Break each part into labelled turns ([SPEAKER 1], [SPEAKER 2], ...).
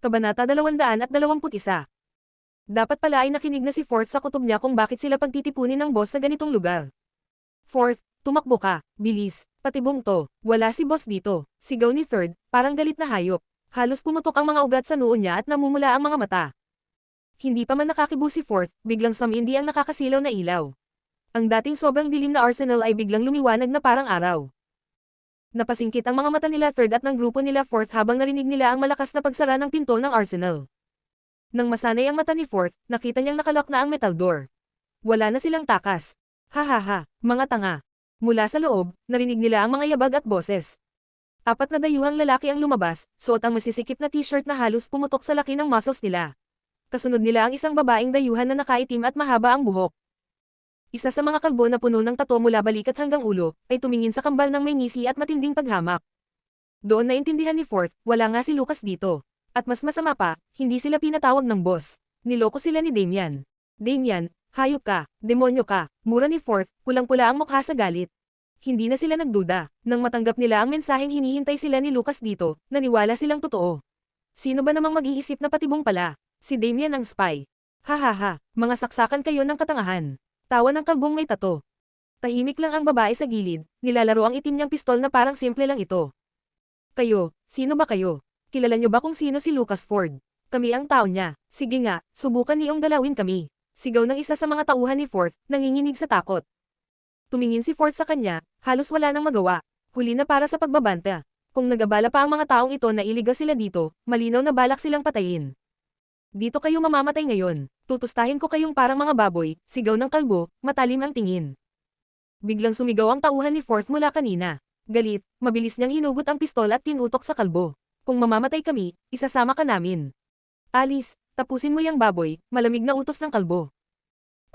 [SPEAKER 1] Kabanata 221. Dapat pala ay nakinig na si Fourth sa kutob niya kung bakit sila pagtitipunin ng boss sa ganitong lugar. Fourth, tumakbo ka, bilis, patibong to, wala si boss dito, sigaw ni Third, parang galit na hayop. Halos pumutok ang mga ugat sa noo niya at namumula ang mga mata. Hindi pa man nakakibo si Fourth, biglang sumindi ang nakakasilaw na ilaw. Ang dating sobrang dilim na arsenal ay biglang lumiwanag na parang araw. Napasingkit ang mga mata nila Third at ng grupo nila Fourth habang narinig nila ang malakas na pagsara ng pinto ng arsenal. Nang masanay ang mata ni Fourth, nakita niyang nakalock na ang metal door. Wala na silang takas. Hahaha, mga tanga. Mula sa loob, narinig nila ang mga yabag at boses. 4 na dayuhang lalaki ang lumabas, suot ang masisikip na t-shirt na halos pumutok sa laki ng muscles nila. Kasunod nila ang isang babaeng dayuhan na nakaitim at mahaba ang buhok. Isa sa mga kalbo na puno ng tato mula balikat hanggang ulo, ay tumingin sa kambal ng may ngisi at matinding paghamak. Doon naintindihan ni Fourth, wala nga si Lucas dito. At mas masama pa, hindi sila pinatawag ng boss. Niloko sila ni Damian. Damian, hayop ka, demonyo ka, mura ni Fourth, pulang-pula ang mukha sa galit. Hindi na sila nagduda. Nang matanggap nila ang mensaheng hinihintay sila ni Lucas dito, naniwala silang totoo. Sino ba namang mag-iisip na patibong pala? Si Damian ang spy. Hahaha, mga saksakan kayo ng katangahan. Tawa ng kalbong may tato. Tahimik lang ang babae sa gilid, nilalaro ang itim niyang pistol na parang simple lang ito. Kayo, sino ba kayo? Kilala niyo ba kung sino si Lucas Ford? Kami ang tao niya. Sige nga, subukan niyong galawin kami. Sigaw ng isa sa mga tauhan ni Fourth, nanginginig sa takot. Tumingin si Fourth sa kanya, halos wala nang magawa. Huli na para sa pagbabanta. Kung nagabala pa ang mga taong ito na iligaw sila dito, malinaw na balak silang patayin. Dito kayo mamamatay ngayon. Tutustahin ko kayong parang mga baboy, sigaw ng kalbo, matalim ang tingin. Biglang sumigaw ang tauhan ni Fourth mula kanina. Galit, mabilis niyang hinugot ang pistol at tinutok sa kalbo. Kung mamamatay kami, isasama ka namin. Alice, tapusin mo yang baboy, malamig na utos ng kalbo.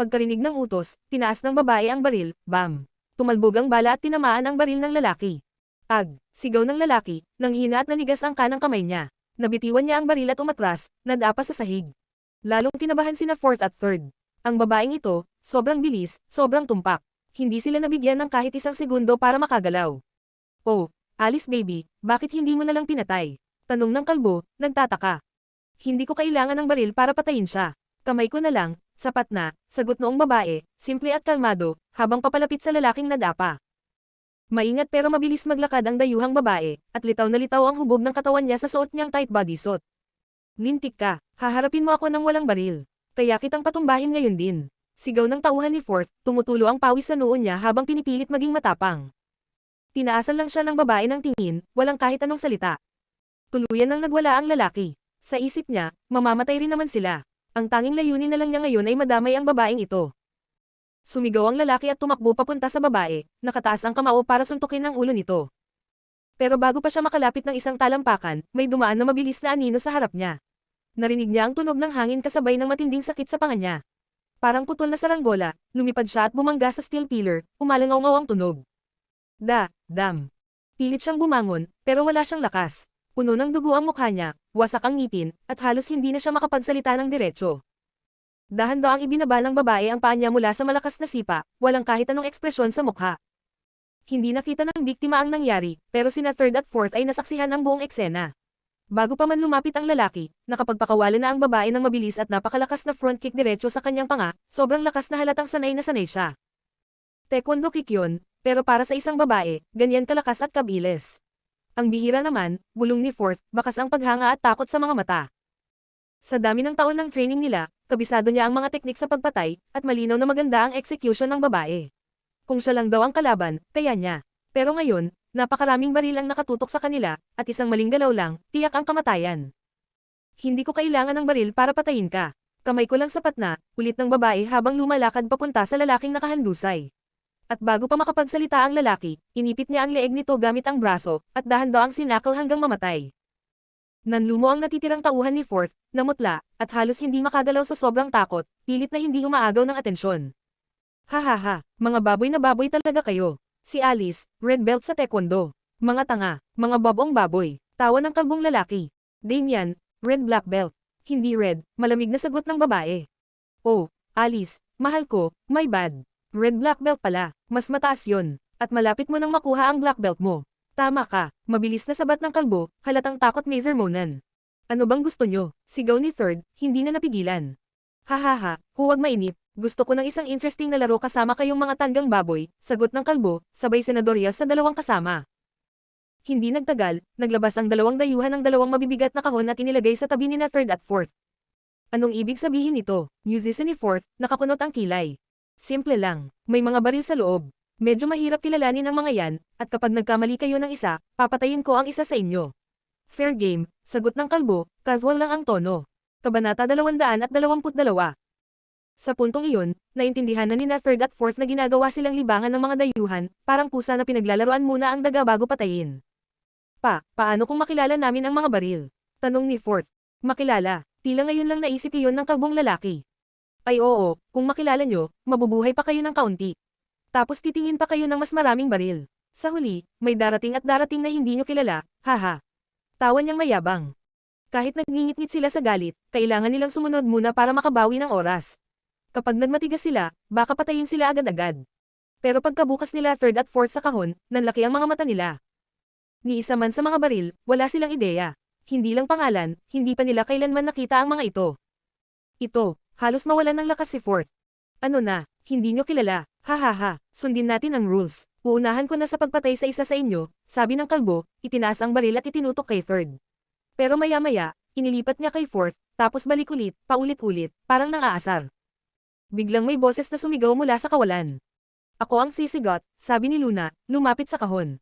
[SPEAKER 1] Pagkarinig ng utos, tinaas ng babae ang baril, bam. Tumalbog ang bala at tinamaan ang baril ng lalaki. Ag, sigaw ng lalaki, nang hina at nanigas ang kanang kamay niya. Nabitiwan niya ang baril at umatras, nadapa sa sahig. Lalong kinabahan sina Fourth at Third. Ang babaeng ito, sobrang bilis, sobrang tumpak. Hindi sila nabigyan ng kahit isang segundo para makagalaw. Oh, Alice baby, bakit hindi mo na lang pinatay? Tanong ng kalbo, nagtataka. Hindi ko kailangan ng baril para patayin siya. Kamay ko na lang, sapat na, sagot noong babae, simple at kalmado, habang papalapit sa lalaking nadapa. Maingat pero mabilis maglakad ang dayuhang babae, at litaw na litaw ang hubog ng katawan niya sa suot niyang tight bodysuit. Lintik ka, haharapin mo ako ng walang baril. Kaya kitang patumbahin ngayon din. Sigaw ng tauhan ni Fourth, tumutulo ang pawis sa noo niya habang pinipilit maging matapang. Tinaasan lang siya ng babae ng tingin, walang kahit anong salita. Tuluyan nang nagwala ang lalaki. Sa isip niya, mamamatay rin naman sila. Ang tanging layunin na lang niya ngayon ay madamay ang babaeng ito. Sumigaw ang lalaki at tumakbo papunta sa babae, nakataas ang kamao para suntukin ang ulo nito. Pero bago pa siya makalapit ng isang talampakan, may dumaan na mabilis na anino sa harap niya. Narinig niya ang tunog ng hangin kasabay ng matinding sakit sa panga niya. Parang putol na saranggola, lumipad siya at bumangga sa steel pillar, umalangaw-ngaw ang tunog. Dam. Pilit siyang bumangon, pero wala siyang lakas. Puno ng dugo ang mukha niya, wasak ang ngipin, at halos hindi na siya makapagsalita ng diretso. Dahan-daang ibinaba ng babae ang paa niya mula sa malakas na sipa, walang kahit anong ekspresyon sa mukha. Hindi nakita ng biktima ang nangyari, pero sina Third at Fourth ay nasaksihan ang buong eksena. Bago pa man lumapit ang lalaki, nakapagpakawala na ang babae ng mabilis at napakalakas na front kick diretso sa kanyang panga, sobrang lakas na halatang sanay na sanay siya. Taekwondo kick yun, pero para sa isang babae, ganyan kalakas at kabilis. Ang bihira naman, bulong ni Fourth, bakas ang paghanga at takot sa mga mata. Sa dami ng taon ng training nila, kabisado niya ang mga teknik sa pagpatay, at malinaw na maganda ang execution ng babae. Kung siya lang daw ang kalaban, kaya niya. Pero ngayon, napakaraming baril ang nakatutok sa kanila, at isang maling galaw lang, tiyak ang kamatayan. Hindi ko kailangan ng baril para patayin ka. Kamay ko lang sapat na, ulit ng babae habang lumalakad papunta sa lalaking nakahandusay. At bago pa makapagsalita ang lalaki, inipit niya ang leeg nito gamit ang braso, at dahan-daang sinakal hanggang mamatay. Nanlumo ang natitirang tauhan ni Fourth, namutla, at halos hindi makagalaw sa sobrang takot, pilit na hindi umaagaw ng atensyon. Hahaha, mga baboy na baboy talaga kayo. Si Alice, red belt sa taekwondo. Mga tanga, mga babong baboy. Tawa ng kalbong lalaki. Damian, red black belt. Hindi red, malamig na sagot ng babae. Oh, Alice, mahal ko, my bad. Red black belt pala, mas mataas yon, at malapit mo nang makuha ang black belt mo. Tama ka, mabilis na sabat ng kalbo, halatang takot ni Zermonan. Ano bang gusto nyo? Sigaw ni Third, hindi na napigilan. Hahaha, huwag mainip. Gusto ko ng isang interesting na laro kasama kayong mga tanggang baboy, sagot ng kalbo, sabay senadorya sa dalawang kasama. Hindi nagtagal, naglabas ang dalawang dayuhan ng dalawang mabibigat na kahon at inilagay sa tabi ni na Third at Fourth. Anong ibig sabihin nito? Musician ni Fourth, nakakunot ang kilay. Simple lang, may mga baril sa loob. Medyo mahirap kilalanin ang mga yan, at kapag nagkamali kayo ng isa, papatayin ko ang isa sa inyo. Fair game, sagot ng kalbo, casual lang ang tono. Kabanata 222. Sa puntong iyon, naintindihan na ni na Third at Fourth na ginagawa silang libangan ng mga dayuhan, parang pusa na pinaglalaroan muna ang daga bago patayin. Paano kung makilala namin ang mga baril? Tanong ni Fourth. Makilala, tila ngayon lang naisip iyon ng kalbong lalaki. Ay oo, kung makilala nyo, mabubuhay pa kayo ng kaunti. Tapos titingin pa kayo ng mas maraming baril. Sa huli, may darating at darating na hindi nyo kilala, haha. Tawa niyang mayabang. Kahit nagngingit-ngit sila sa galit, kailangan nilang sumunod muna para makabawi ng oras. Kapag nagmatigas sila, baka patayin sila agad-agad. Pero pagkabukas nila Third at Fourth sa kahon, nanlaki ang mga mata nila. Ni isa man sa mga baril, wala silang ideya. Hindi lang pangalan, hindi pa nila kailanman nakita ang mga ito. Ito, halos mawalan ng lakas si Fourth. Ano na, hindi nyo kilala, hahaha, sundin natin ang rules. Uunahan ko na sa pagpatay sa isa sa inyo, sabi ng kalbo, itinaas ang baril at itinutok kay Third. Pero maya-maya, inilipat niya kay Fourth, tapos balik ulit, paulit-ulit, parang nang-aasar. Biglang may boses na sumigaw mula sa kawalan. Ako ang sisigot, sabi ni Luna, lumapit sa kahon.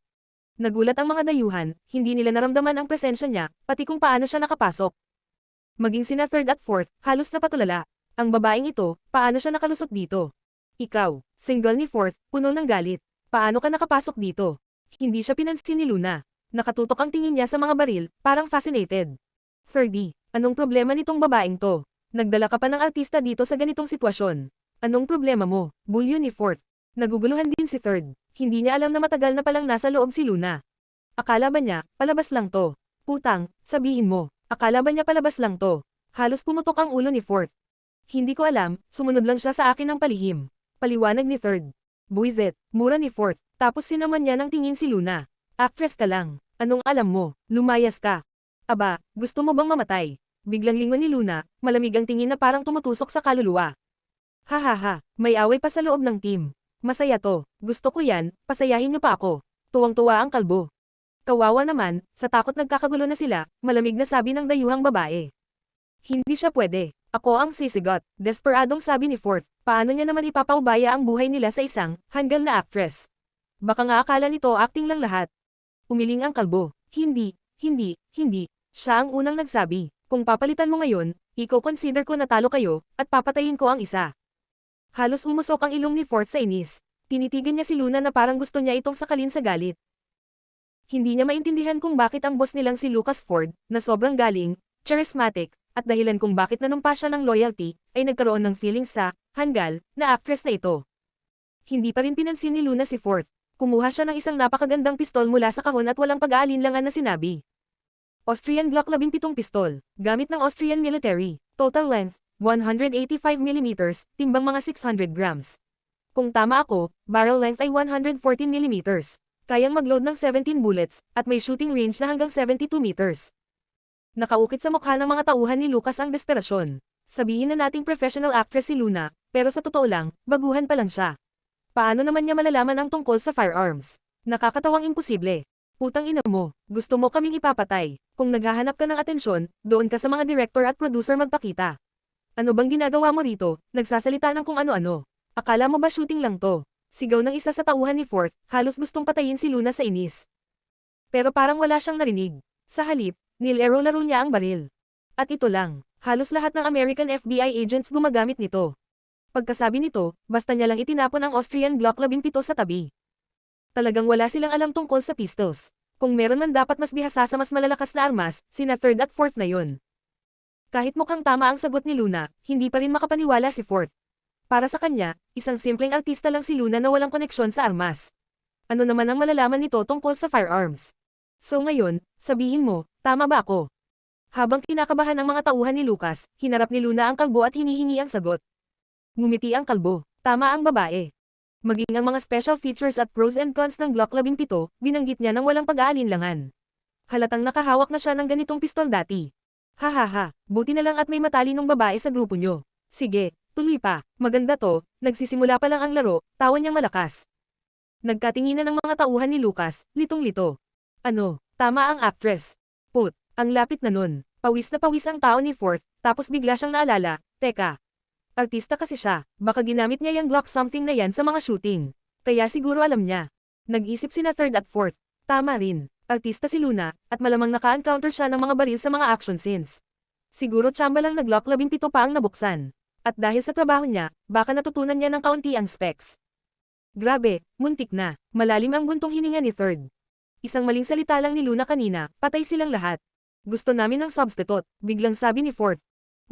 [SPEAKER 1] Nagulat ang mga dayuhan, hindi nila naramdaman ang presensya niya, pati kung paano siya nakapasok. Maging sina Third at Fourth, halos napatulala. Ang babaeng ito, paano siya nakalusot dito? Ikaw, single ni Fourth, puno ng galit. Paano ka nakapasok dito? Hindi siya pinansin ni Luna. Nakatutok ang tingin niya sa mga baril, parang fascinated. Thirdy, anong problema nitong babaeng to? Nagdala ka pa ng artista dito sa ganitong sitwasyon. Anong problema mo? Bulyo ni Fourth. Naguguluhan din si Third. Hindi niya alam na matagal na palang nasa loob si Luna. Akala ba niya, palabas lang to? Putang, sabihin mo, akala ba niya palabas lang to? Halos pumutok ang ulo ni Fourth. Hindi ko alam, sumunod lang siya sa akin ng palihim. Paliwanag ni Third. Buisit, mura ni Fourth, tapos sinaman niya ng tingin si Luna. Actress ka lang, anong alam mo, lumayas ka. Aba, gusto mo bang mamatay? Biglang lingon ni Luna, malamig ang tingin na parang tumutusok sa kaluluwa. Hahaha, may away pa sa loob ng team. Masaya to, gusto ko yan, pasayahin niyo pa ako. Tuwang-tuwa ang kalbo. Kawawa naman, sa takot nagkakagulo na sila, malamig na sabi ng dayuhang babae. Hindi siya pwede, ako ang sisigot, desperadong sabi ni Fourth, paano niya naman ipapaubaya ang buhay nila sa isang, hanggal na actress. Baka nga akala nito acting lang lahat. Umiling ang kalbo, hindi, siya ang unang nagsabi, kung papalitan mo ngayon, i-consider ko na talo kayo, at papatayin ko ang isa. Halos umusok ang ilong ni Fourth sa inis. Tinitigan niya si Luna na parang gusto niya itong sakalin sa galit. Hindi niya maintindihan kung bakit ang boss nilang si Lucas Ford, na sobrang galing, charismatic, at dahilan kung bakit nanumpa siya ng loyalty, ay nagkaroon ng feelings sa, hanggal, na actress na ito. Hindi pa rin pinansin ni Luna si Fourth. Kumuha siya ng isang napakagandang pistol mula sa kahon at walang pag-aalinlangan na sinabi. Austrian Glock 17 pistol, gamit ng Austrian military, total length, 185mm, timbang mga 600 grams. Kung tama ako, barrel length ay 114mm. Kayang mag-load ng 17 bullets, at may shooting range na hanggang 72 meters. Nakaukit sa mukha ng mga tauhan ni Lucas ang desperasyon. Sabihin na nating professional actress si Luna, pero sa totoo lang, baguhan pa lang siya. Paano naman niya malalaman ang tungkol sa firearms? Nakakatawang imposible. Putang ina mo, gusto mo kaming ipapatay. Kung naghahanap ka ng atensyon, doon ka sa mga director at producer magpakita. Ano bang ginagawa mo rito? Nagsasalita ng kung ano-ano. Akala mo ba shooting lang to? Sigaw ng isa sa tauhan ni Fourth, halos gustong patayin si Luna sa inis. Pero parang wala siyang narinig. Sa halip, nilaro-laro niya ang baril. At ito lang, halos lahat ng American FBI agents gumagamit nito. Pagkasabi nito, basta niya lang itinapon ang Austrian Glock 17 sa tabi. Talagang wala silang alam tungkol sa pistols. Kung meron man dapat mas bihasa sa mas malalakas na armas, sina Third at Fourth na yun. Kahit mukhang tama ang sagot ni Luna, hindi pa rin makapaniwala si Fourth. Para sa kanya, isang simpleng artista lang si Luna na walang koneksyon sa armas. Ano naman ang malalaman nito tungkol sa firearms? So ngayon, sabihin mo, tama ba ako? Habang kinakabahan ang mga tauhan ni Lucas, hinarap ni Luna ang kalbo at hinihingi ang sagot. Ngumiti ang kalbo, tama ang babae. Maging ang mga special features at pros and cons ng Glock 17, binanggit niya ng walang pag-aalinlangan. Halatang nakahawak na siya ng ganitong pistol dati. Hahaha, buti na lang at may matalinong babae sa grupo nyo. Sige, tuloy pa, maganda to, nagsisimula pa lang ang laro, tawa niyang malakas. Nagkatinginan ng mga tauhan ni Lucas, litong-lito. Ano, tama ang actress. Ang lapit na nun, pawis na pawis ang tao ni Fourth, tapos bigla siyang naalala, teka. Artista kasi siya, baka ginamit niya yung Glock something na yan sa mga shooting. Kaya siguro alam niya. Nag-isip sina Third at Fourth. Tama rin, artista si Luna, at malamang naka-encounter siya ng mga baril sa mga action scenes. Siguro tsamba lang nag-Glock 17 pa ang nabuksan. At dahil sa trabaho niya, baka natutunan niya ng kaunti ang specs. Grabe, muntik na, malalim ang buntong hininga ni Third. Isang maling salita lang ni Luna kanina, patay silang lahat. Gusto namin ng substitute, biglang sabi ni Fourth.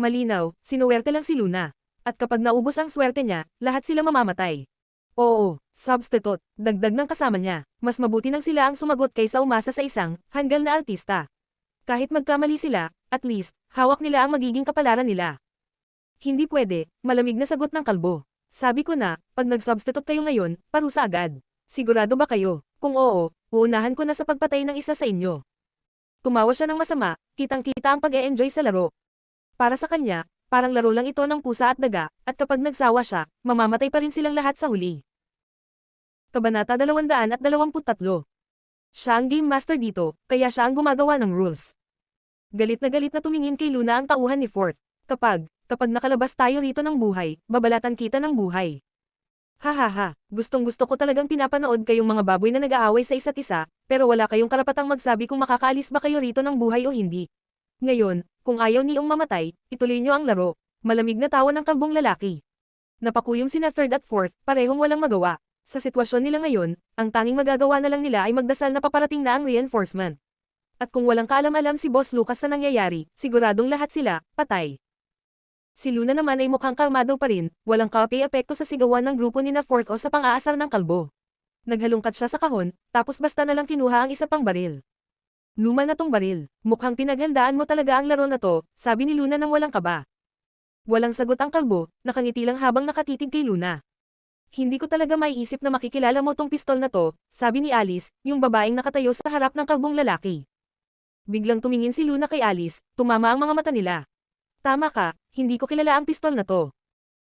[SPEAKER 1] Malinaw, sinuwerte lang si Luna. At kapag naubos ang swerte niya, lahat sila mamamatay. Oo, substitute, dagdag ng kasama niya. Mas mabuti nang sila ang sumagot kaysa umasa sa isang hanggal na artista. Kahit magkamali sila, at least, hawak nila ang magiging kapalaran nila. Hindi pwede, malamig na sagot ng kalbo. Sabi ko na, pag nag-substitute kayo ngayon, parusa agad. Sigurado ba kayo? Kung oo, uunahan ko na sa pagpatay ng isa sa inyo. Tumawa siya ng masama, kitang-kita ang pag-e-enjoy sa laro. Para sa kanya, parang laro lang ito ng pusa at daga, at kapag nagsawa siya, mamamatay pa rin silang lahat sa huli. Kabanata 223. Siya ang game master dito, kaya siya ang gumagawa ng rules. Galit na tumingin kay Luna ang tauhan ni Fourth. Kapag nakalabas tayo rito ng buhay, babalatan kita ng buhay. Hahaha, gustong-gusto ko talagang pinapanood kayong mga baboy na nag-aaway sa isa't isa, pero wala kayong karapatang magsabi kung makakaalis ba kayo rito ng buhay o hindi. Ngayon, kung ayaw niyong mamatay, ituloy niyo ang laro. Malamig na tawa ng kalbong lalaki. Napakuyom sina Third at Fourth, parehong walang magawa. Sa sitwasyon nila ngayon, ang tanging magagawa na lang nila ay magdasal na paparating na ang reinforcement. At kung walang kaalam-alam si Boss Lucas sa nangyayari, siguradong lahat sila, patay. Si Luna naman ay mukhang kalmado pa rin, walang kape-epekto sa sigawan ng grupo ni na Fourth o sa pang-aasar ng kalbo. Naghalungkat siya sa kahon, tapos basta na lang kinuha ang isa pang baril. Luma na tong baril, mukhang pinaghandaan mo talaga ang laro na to, sabi ni Luna nang walang kaba. Walang sagot ang kalbo, nakangiti lang habang nakatitig kay Luna. Hindi ko talaga maiisip na makikilala mo tong pistol na to, sabi ni Alice, yung babaeng nakatayo sa harap ng kalbong lalaki. Biglang tumingin si Luna kay Alice, tumama ang mga mata nila. Tama ka, hindi ko kilala ang pistol na to.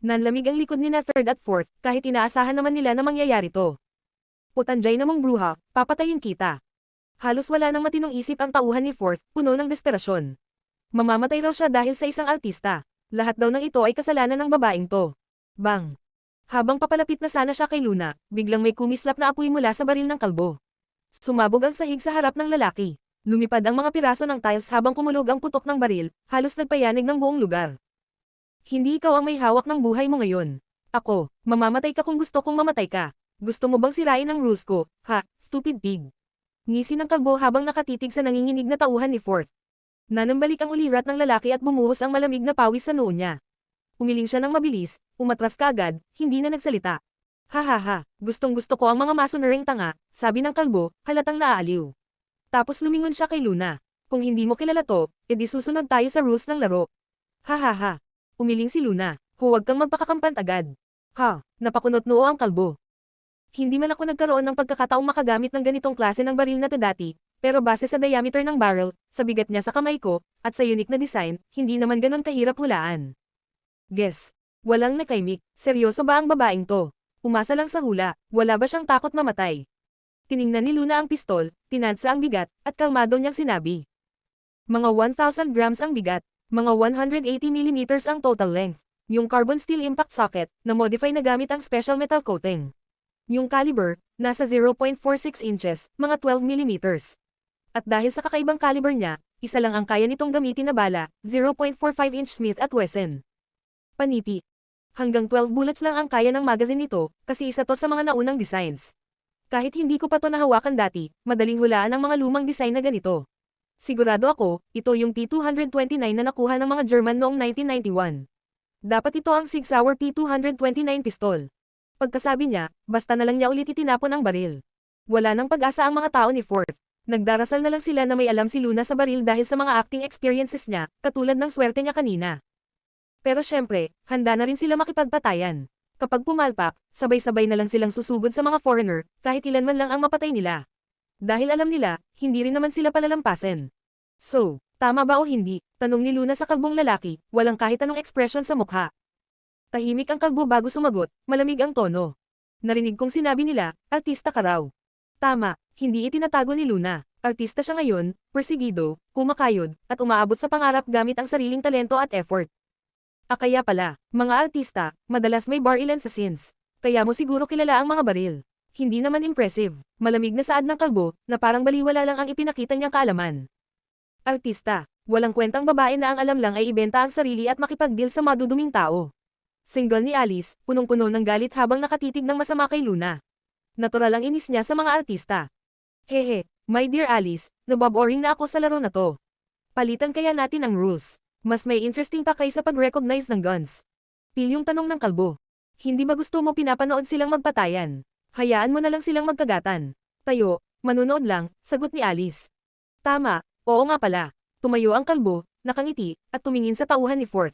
[SPEAKER 1] Nanlamig ang likod ni na Third at Fourth, kahit inaasahan naman nila na mangyayari to. Putanjay namang bruha, papatayin kita. Halos wala nang matinong isip ang tauhan ni Fourth, puno ng desperasyon. Mamamatay raw siya dahil sa isang artista. Lahat daw ng ito ay kasalanan ng babaeng to. Bang! Habang papalapit na sana siya kay Luna, biglang may kumislap na apoy mula sa baril ng kalbo. Sumabog ang sahig sa harap ng lalaki. Lumipad ang mga piraso ng tiles habang kumulog ang putok ng baril, halos nagpayanig ng buong lugar. Hindi ikaw ang may hawak ng buhay mo ngayon. Ako, mamamatay ka kung gusto kong mamatay ka. Gusto mo bang sirain ang rules ko, ha, stupid pig? Ngisi ng kalbo habang nakatitig sa nanginginig na tauhan ni Fourth. Nanambalik ang ulirat ng lalaki at bumuhos ang malamig na pawis sa noo niya. Umiling siya ng mabilis, umatras kaagad, hindi na nagsalita. Hahaha, gustong-gusto ko ang mga masonering tanga, sabi ng kalbo, halatang naaaliw. Tapos lumingon siya kay Luna. Kung hindi mo kilala to, edi susunod tayo sa rules ng laro. Hahaha. Umiling si Luna. Huwag kang magpakakampant agad. Ha, napakunot noo ang kalbo. Hindi man ako nagkaroon ng pagkakataong makagamit ng ganitong klase ng baril na to dati, pero base sa diameter ng barrel, sa bigat niya sa kamay ko, at sa unique na design, hindi naman ganon kahirap hulaan. Guess. Walang nakaimik. Seryoso ba ang babaeng to? Umasa lang sa hula, wala ba siyang takot mamatay? Tiningnan ni Luna ang pistol, tinansa ang bigat, at kalmado niyang sinabi. Mga 1,000 grams ang bigat, mga 180 mm ang total length. Yung carbon steel impact socket, na modify na gamit ang special metal coating. Yung caliber, nasa 0.46 inches, mga 12 mm. At dahil sa kakaibang caliber niya, isa lang ang kaya nitong gamitin na bala, 0.45 inch Smith & Wesson. Panipi. Hanggang 12 bullets lang ang kaya ng magazine nito, kasi isa to sa mga naunang designs. Kahit hindi ko pa to nahawakan dati, madaling hulaan ang mga lumang design na ganito. Sigurado ako, ito yung P229 na nakuha ng mga German noong 1991. Dapat ito ang Sig Sauer P229 pistol. Pagkasabi niya, basta na lang niya ulit itinapon ang baril. Wala nang pag-asa ang mga tao ni Fourth. Nagdarasal na lang sila na may alam si Luna sa baril dahil sa mga acting experiences niya, katulad ng swerte niya kanina. Pero syempre, handa na rin sila makipagpatayan. Kapag pumalpak, sabay-sabay na lang silang susugod sa mga foreigner, kahit ilan man lang ang mapatay nila. Dahil alam nila, hindi rin naman sila palalampasin. So, tama ba o hindi? Tanong ni Luna sa kalbong lalaki, walang kahit anong ekspresyon sa mukha. Tahimik ang kalbo bago sumagot, malamig ang tono. Narinig kong sinabi nila, artista ka raw. Tama, hindi itinatago ni Luna. Artista siya ngayon, persigido, kumakayod, at umaabot sa pangarap gamit ang sariling talento at effort. Kaya pala, mga artista, madalas may bar ilan sa scenes. Kaya mo siguro kilala ang mga baril. Hindi naman impressive, malamig na saad ng kalbo, na parang baliwala lang ang ipinakita niyang kaalaman. Artista, walang kwentang babae na ang alam lang ay ibenta ang sarili at makipag-deal sa maduduming tao. Single ni Alice, punong-puno ng galit habang nakatitig ng masama kay Luna. Natural ang inis niya sa mga artista. Hehe, my dear Alice, naboboring na ako sa laro na to. Palitan kaya natin ang rules. Mas may interesting pa kaysa pag-recognize ng guns. Pilyong tanong ng kalbo. Hindi ba gusto mo pinapanood silang magpatayan? Hayaan mo na lang silang magkagatan. Tayo, manunood lang, sagot ni Alice. Tama, oo nga pala. Tumayo ang kalbo, nakangiti, at tumingin sa tauhan ni Fort.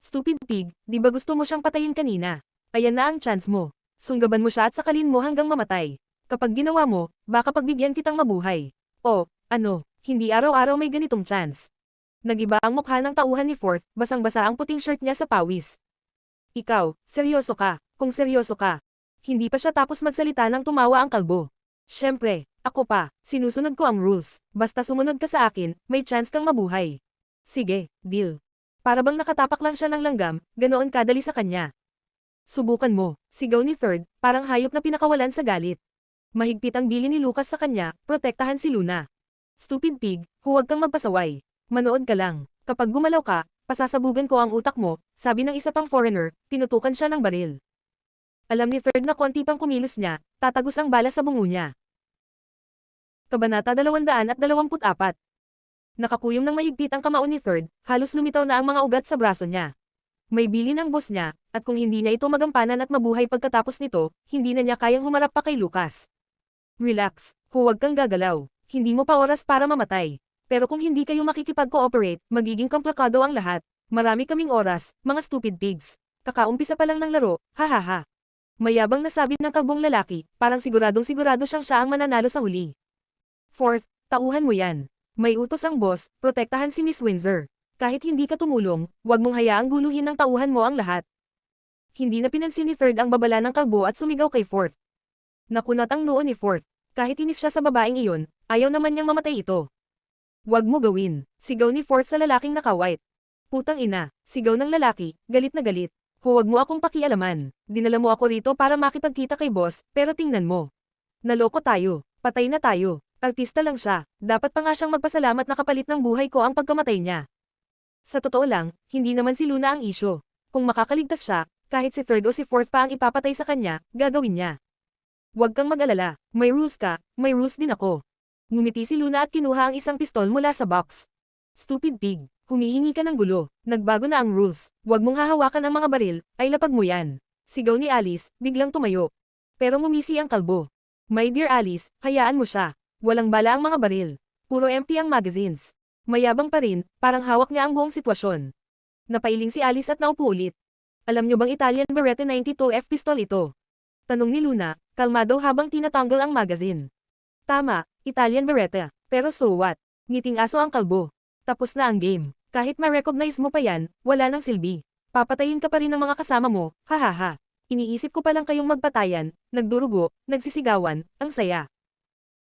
[SPEAKER 1] Stupid pig, di ba gusto mo siyang patayin kanina? Ayan na ang chance mo. Sunggaban mo siya at sakalin mo hanggang mamatay. Kapag ginawa mo, baka pagbigyan kitang mabuhay. O, ano, hindi araw-araw may ganitong chance. Nagiba ang mukha ng tauhan ni Fort, basang-basa ang puting shirt niya sa pawis. Ikaw, seryoso ka, kung seryoso ka. Hindi pa siya tapos magsalita nang tumawa ang kalbo. Siyempre, ako pa, sinusunod ko ang rules. Basta sumunod ka sa akin, may chance kang mabuhay. Sige, deal. Para bang nakatapak lang siya ng langgam, ganoon kadali sa kanya. Subukan mo, sigaw ni Third, parang hayop na pinakawalan sa galit. Mahigpit ang bili ni Lucas sa kanya, protektahan si Luna. Stupid pig, huwag kang magpasaway. Manood ka lang, kapag gumalaw ka, pasasabugan ko ang utak mo, sabi ng isa pang foreigner, tinutukan siya ng baril. Alam ni Third na konti pang kumilos niya, tatagos ang bala sa bungo niya. Kabanata 224. Nakakuyong ng mahigpit ang kamao ni Third, halos lumitaw na ang mga ugat sa braso niya. May bili ng boss niya, at kung hindi niya ito magampanan at mabuhay pagkatapos nito, hindi na niya kayang humarap pa kay Lucas. Relax, huwag kang gagalaw, hindi mo pa oras para mamatay. Pero kung hindi kayo makikipag-cooperate, magiging komplikado ang lahat. Marami kaming oras, mga stupid pigs. Kakaumpisa pa lang ng laro, hahaha. Mayabang nasabi ng kalbong lalaki, parang siguradong sigurado siya ang mananalo sa huli. Fourth, tauhan mo yan. May utos ang boss, protektahan si Miss Windsor. Kahit hindi ka tumulong, huwag mong hayaang guluhin ng tauhan mo ang lahat. Hindi na pinansin ni Third ang babala ng kalbo at sumigaw kay Fourth. Nakunat ang noo ni Fourth. Kahit inis siya sa babaeng iyon, ayaw naman niyang mamatay ito. Huwag mo gawin, sigaw ni Fourth sa lalaking naka-white. Putang ina, sigaw ng lalaki, galit na galit. Huwag mo akong pakialaman. Dinala mo ako rito para makipagkita kay boss, pero tingnan mo. Naloko tayo, patay na tayo. Artista lang siya, dapat pa nga siyang magpasalamat na kapalit ng buhay ko ang pagkamatay niya. Sa totoo lang, hindi naman si Luna ang isyo. Kung makakaligtas siya, kahit si Third o si Fourth pa ang ipapatay sa kanya, gagawin niya. Huwag kang mag-alala, may rules ka, may rules din ako. Ngumiti si Luna at kinuha ang isang pistol mula sa box. Stupid pig, humihingi ka ng gulo, nagbago na ang rules, huwag mong hahawakan ang mga baril, ay lapag mo yan. Sigaw ni Alice, biglang tumayo. Pero ngumisi ang kalbo. My dear Alice, hayaan mo siya. Walang bala ang mga baril. Puro empty ang magazines. Mayabang pa rin, parang hawak niya ang buong sitwasyon. Napailing si Alice at naupo ulit. Alam niyo bang Italian Beretta 92F pistol ito? Tanong ni Luna, kalmado habang tinatanggal ang magazine. Tama, Italian Beretta, pero so what? Ngiting aso ang kalbo. Tapos na ang game. Kahit ma-recognize mo pa yan, wala nang silbi. Papatayin ka pa rin ng mga kasama mo, hahaha. Iniisip ko pa lang kayong magpatayan, nagdurugo, nagsisigawan, ang saya.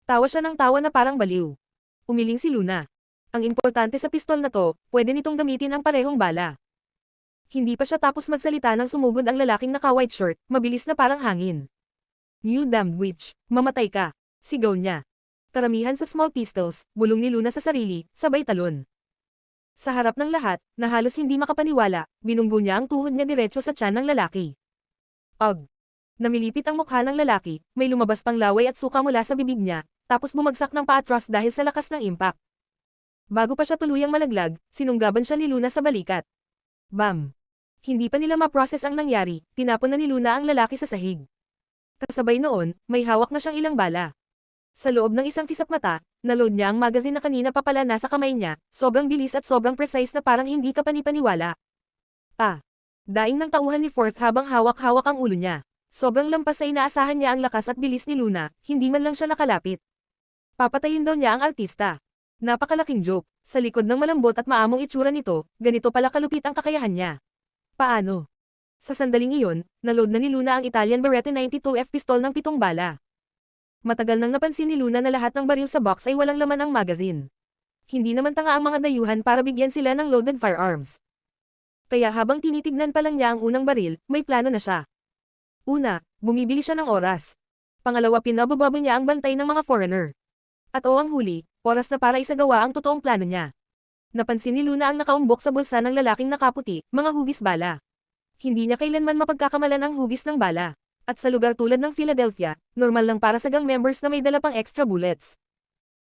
[SPEAKER 1] Tawa siya ng tawa na parang baliw. Umiling si Luna. Ang importante sa pistol na to, pwede nitong gamitin ang parehong bala. Hindi pa siya tapos magsalita nang sumugod ang lalaking naka-white shirt, mabilis na parang hangin. You damned witch, mamatay ka, sigaw niya. Karamihan sa small pistols, bulong ni Luna sa sarili, sabay talon. Sa harap ng lahat, na halos hindi makapaniwala, binunggo niya ang tuhod niya diretso sa tiyan ng lalaki. Ugh! Namilipit ang mukha ng lalaki, may lumabas pang laway at suka mula sa bibig niya, tapos bumagsak ng paatras dahil sa lakas ng impact. Bago pa siya tuluyang malaglag, sinunggaban siya ni Luna sa balikat. Bam! Hindi pa nila ma-process ang nangyari, tinapon na ni Luna ang lalaki sa sahig. Kasabay noon, may hawak na siyang ilang bala. Sa loob ng isang kisap mata, naload niya ang magazine na kanina pa pala nasa kamay niya, sobrang bilis at sobrang precise na parang hindi ka panipaniwala. Daing ng tauhan ni Fourth habang hawak-hawak ang ulo niya. Sobrang lampas sa inaasahan niya ang lakas at bilis ni Luna, hindi man lang siya nakalapit. Papatayin daw niya ang artista. Napakalaking joke, Sa likod ng malambot at maamong itsura nito, ganito pala kalupit ang kakayahan niya. Paano? Sa sandaling iyon, naload na ni Luna ang Italian Beretta 92F pistol ng 7 bala. Matagal nang napansin ni Luna na lahat ng baril sa box ay walang laman ang magazine. Hindi naman tanga ang mga dayuhan para bigyan sila ng loaded firearms. Kaya habang tinitignan pa lang niya ang unang baril, may plano na siya. Una, bumibili siya ng oras. Pangalawa, pinabababa niya ang bantay ng mga foreigner. At ang huli, oras na para isagawa ang totoong plano niya. Napansin ni Luna ang nakaumbok sa bulsa ng lalaking nakaputi, mga hugis bala. Hindi niya kailanman mapagkakamalan ang hugis ng bala. At sa lugar tulad ng Philadelphia, normal lang para sa gang members na may dala pang extra bullets.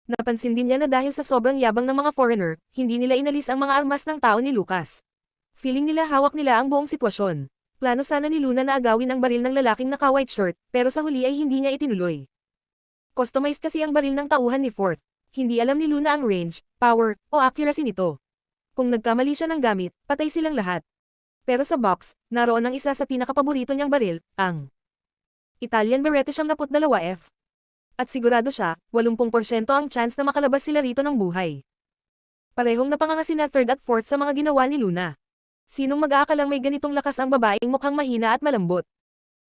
[SPEAKER 1] Napansin din niya na dahil sa sobrang yabang ng mga foreigner, hindi nila inalis ang mga armas ng tao ni Lucas. Feeling nila hawak nila ang buong sitwasyon. Plano sana ni Luna na agawin ang baril ng lalaking naka-white shirt, pero sa huli ay hindi niya itinuloy. Customized kasi ang baril ng tauhan ni Fort. Hindi alam ni Luna ang range, power, o accuracy nito. Kung nagkamali siya ng gamit, patay silang lahat. Pero sa box, naroon ang isa sa pinakapaborito niyang baril, ang Italian Beretta 72F. At sigurado siya, 80% ang chance na makalabas sila rito ng buhay. Parehong napanganga sina third at fourth sa mga ginawa ni Luna. Sinong mag-aakalang may ganitong lakas ang babaeng mukhang mahina at malambot?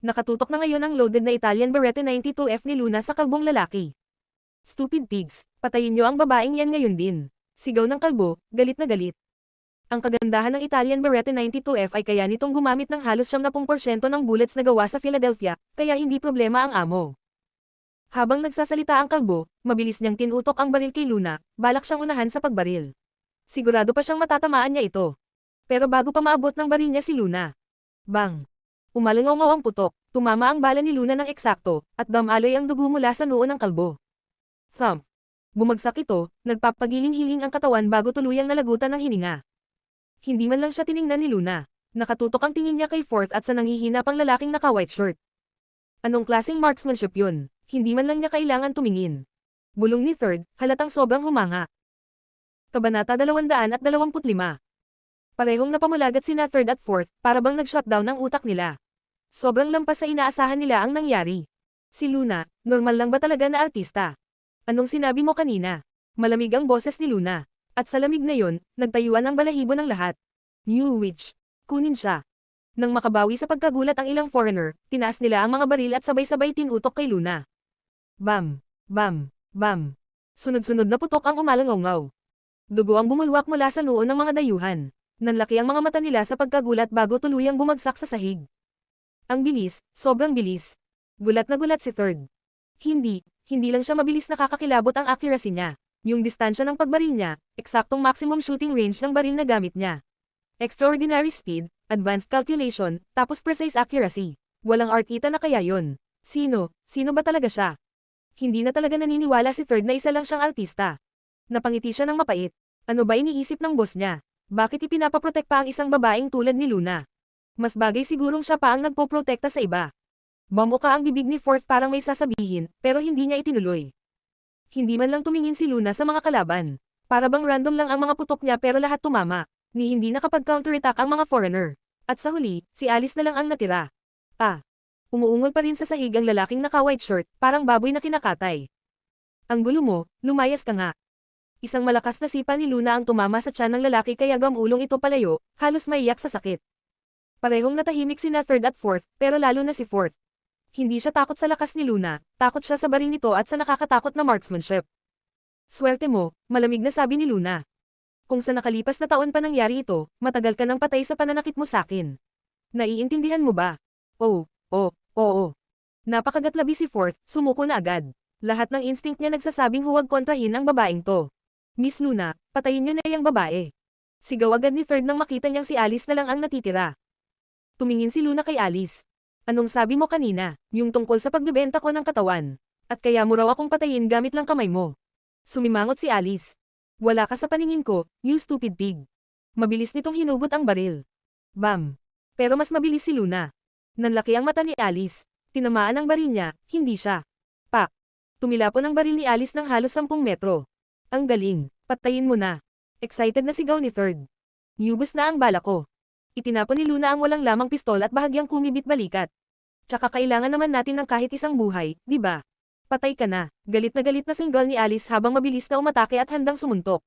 [SPEAKER 1] Nakatutok na ngayon ang loaded na Italian Beretta 92F ni Luna sa kalbong lalaki. Stupid pigs, patayin niyo ang babaeng yan ngayon din. Sigaw ng kalbo, galit na galit. Ang kagandahan ng Italian Beretta 92F ay kaya nitong gumamit ng halos 70% ng bullets na gawa sa Philadelphia, kaya hindi problema ang amo. Habang nagsasalita ang kalbo, mabilis niyang tinutok ang baril kay Luna, balak siyang unahan sa pagbaril. Sigurado pa siyang matatamaan niya ito. Pero bago pa maabot ng baril niya si Luna. Bang! Umalangaw ang putok, tumama ang bala ni Luna ng eksakto, at damaloy ang dugo mula sa noo ng kalbo. Thump! Bumagsak ito, nagpapagiling-hiling ang katawan bago tuluyang nalagutan ng hininga. Hindi man lang siya tiningnan ni Luna. Nakatutok ang tingin niya kay Fourth at sa nanghihina pang lalaking naka-white shirt. Anong klaseng marksmanship yun? Hindi man lang niya kailangan tumingin. Bulong ni Third, halatang sobrang humanga. Kabanata 225. Parehong napamulagat sina Third at Fourth, para bang nag-shutdown ang utak nila. Sobrang lampas sa inaasahan nila ang nangyari. Si Luna, normal lang ba talaga na artista? Anong sinabi mo kanina? Malamig ang boses ni Luna. At sa lamig na yon, nagtayuan ang balahibo ng lahat. New witch. Kunin siya. Nang makabawi sa pagkagulat ang ilang foreigner, tinaas nila ang mga baril at sabay-sabay tinutok kay Luna. Bam! Bam! Bam! Sunod-sunod na putok ang umalangaw-ngaw. Dugo ang bumulwak mula sa noo ng mga dayuhan. Nanlaki ang mga mata nila sa pagkagulat bago tuluyang bumagsak sa sahig. Ang bilis, sobrang bilis. Gulat na gulat si Third. Hindi lang siya mabilis nakakakilabot ang accuracy niya. Yung distansya ng pagbaril niya, eksaktong maximum shooting range ng baril na gamit niya. Extraordinary speed, advanced calculation, tapos precise accuracy. Walang artista na kaya yon. Sino ba talaga siya? Hindi na talaga naniniwala si Third na isa lang siyang artista. Napangiti siya ng mapait. Ano ba iniisip ng boss niya? Bakit ipinapaprotect pa ang isang babaeng tulad ni Luna? Mas bagay sigurong siya pa ang nagpoprotekta sa iba. Bamuka ang bibig ni Fourth parang may sasabihin, pero hindi niya itinuloy. Hindi man lang tumingin si Luna sa mga kalaban. Para bang random lang ang mga putok niya pero lahat tumama. Ni hindi nakapag-counterattack ang mga foreigner. At sa huli, si Alice na lang ang natira. Umuungol pa rin sa sahig ang lalaking naka-white shirt, parang baboy na kinakatay. Ang gulo mo, lumayas ka nga. Isang malakas na sipa ni Luna ang tumama sa tiyan ng lalaki kaya gamulong ito palayo, halos maiyak sa sakit. Parehong natahimik sina Third at Fourth, pero lalo na si Fourth. Hindi siya takot sa lakas ni Luna, takot siya sa baril nito at sa nakakatakot na marksmanship. Swerte mo, malamig na sabi ni Luna. Kung sa nakalipas na taon pa nangyari ito, matagal ka nang patay sa pananakit mo sakin. Naiintindihan mo ba? Oo. Napakagatlabi si Fourth, sumuko na agad. Lahat ng instinct niya nagsasabing huwag kontrahin ang babaeng to. Miss Luna, patayin niyo na yung babae. Sigaw agad ni Third nang makita niyang si Alice na lang ang natitira. Tumingin si Luna kay Alice. Anong sabi mo kanina, yung tungkol sa pagbebenta ko ng katawan? At kaya mo raw akong patayin gamit lang kamay mo. Sumimangot si Alice. Wala ka sa paningin ko, you stupid pig. Mabilis nitong hinugot ang baril. Bam! Pero mas mabilis si Luna. Nanlaki ang mata ni Alice. Tinamaan ang baril niya, hindi siya. Pak! Tumilapon ang baril ni Alice ng halos 10 metro. Ang galing, patayin mo na. Excited na sigaw ni Third. Niyubos na ang bala ko. Itinapon ni Luna ang walang lamang pistol at bahagyang kumibit balikat. Tsaka kailangan naman natin ng kahit isang buhay, di ba? Patay ka na. Galit na single ni Alice habang mabilis na umatake at handang sumuntok.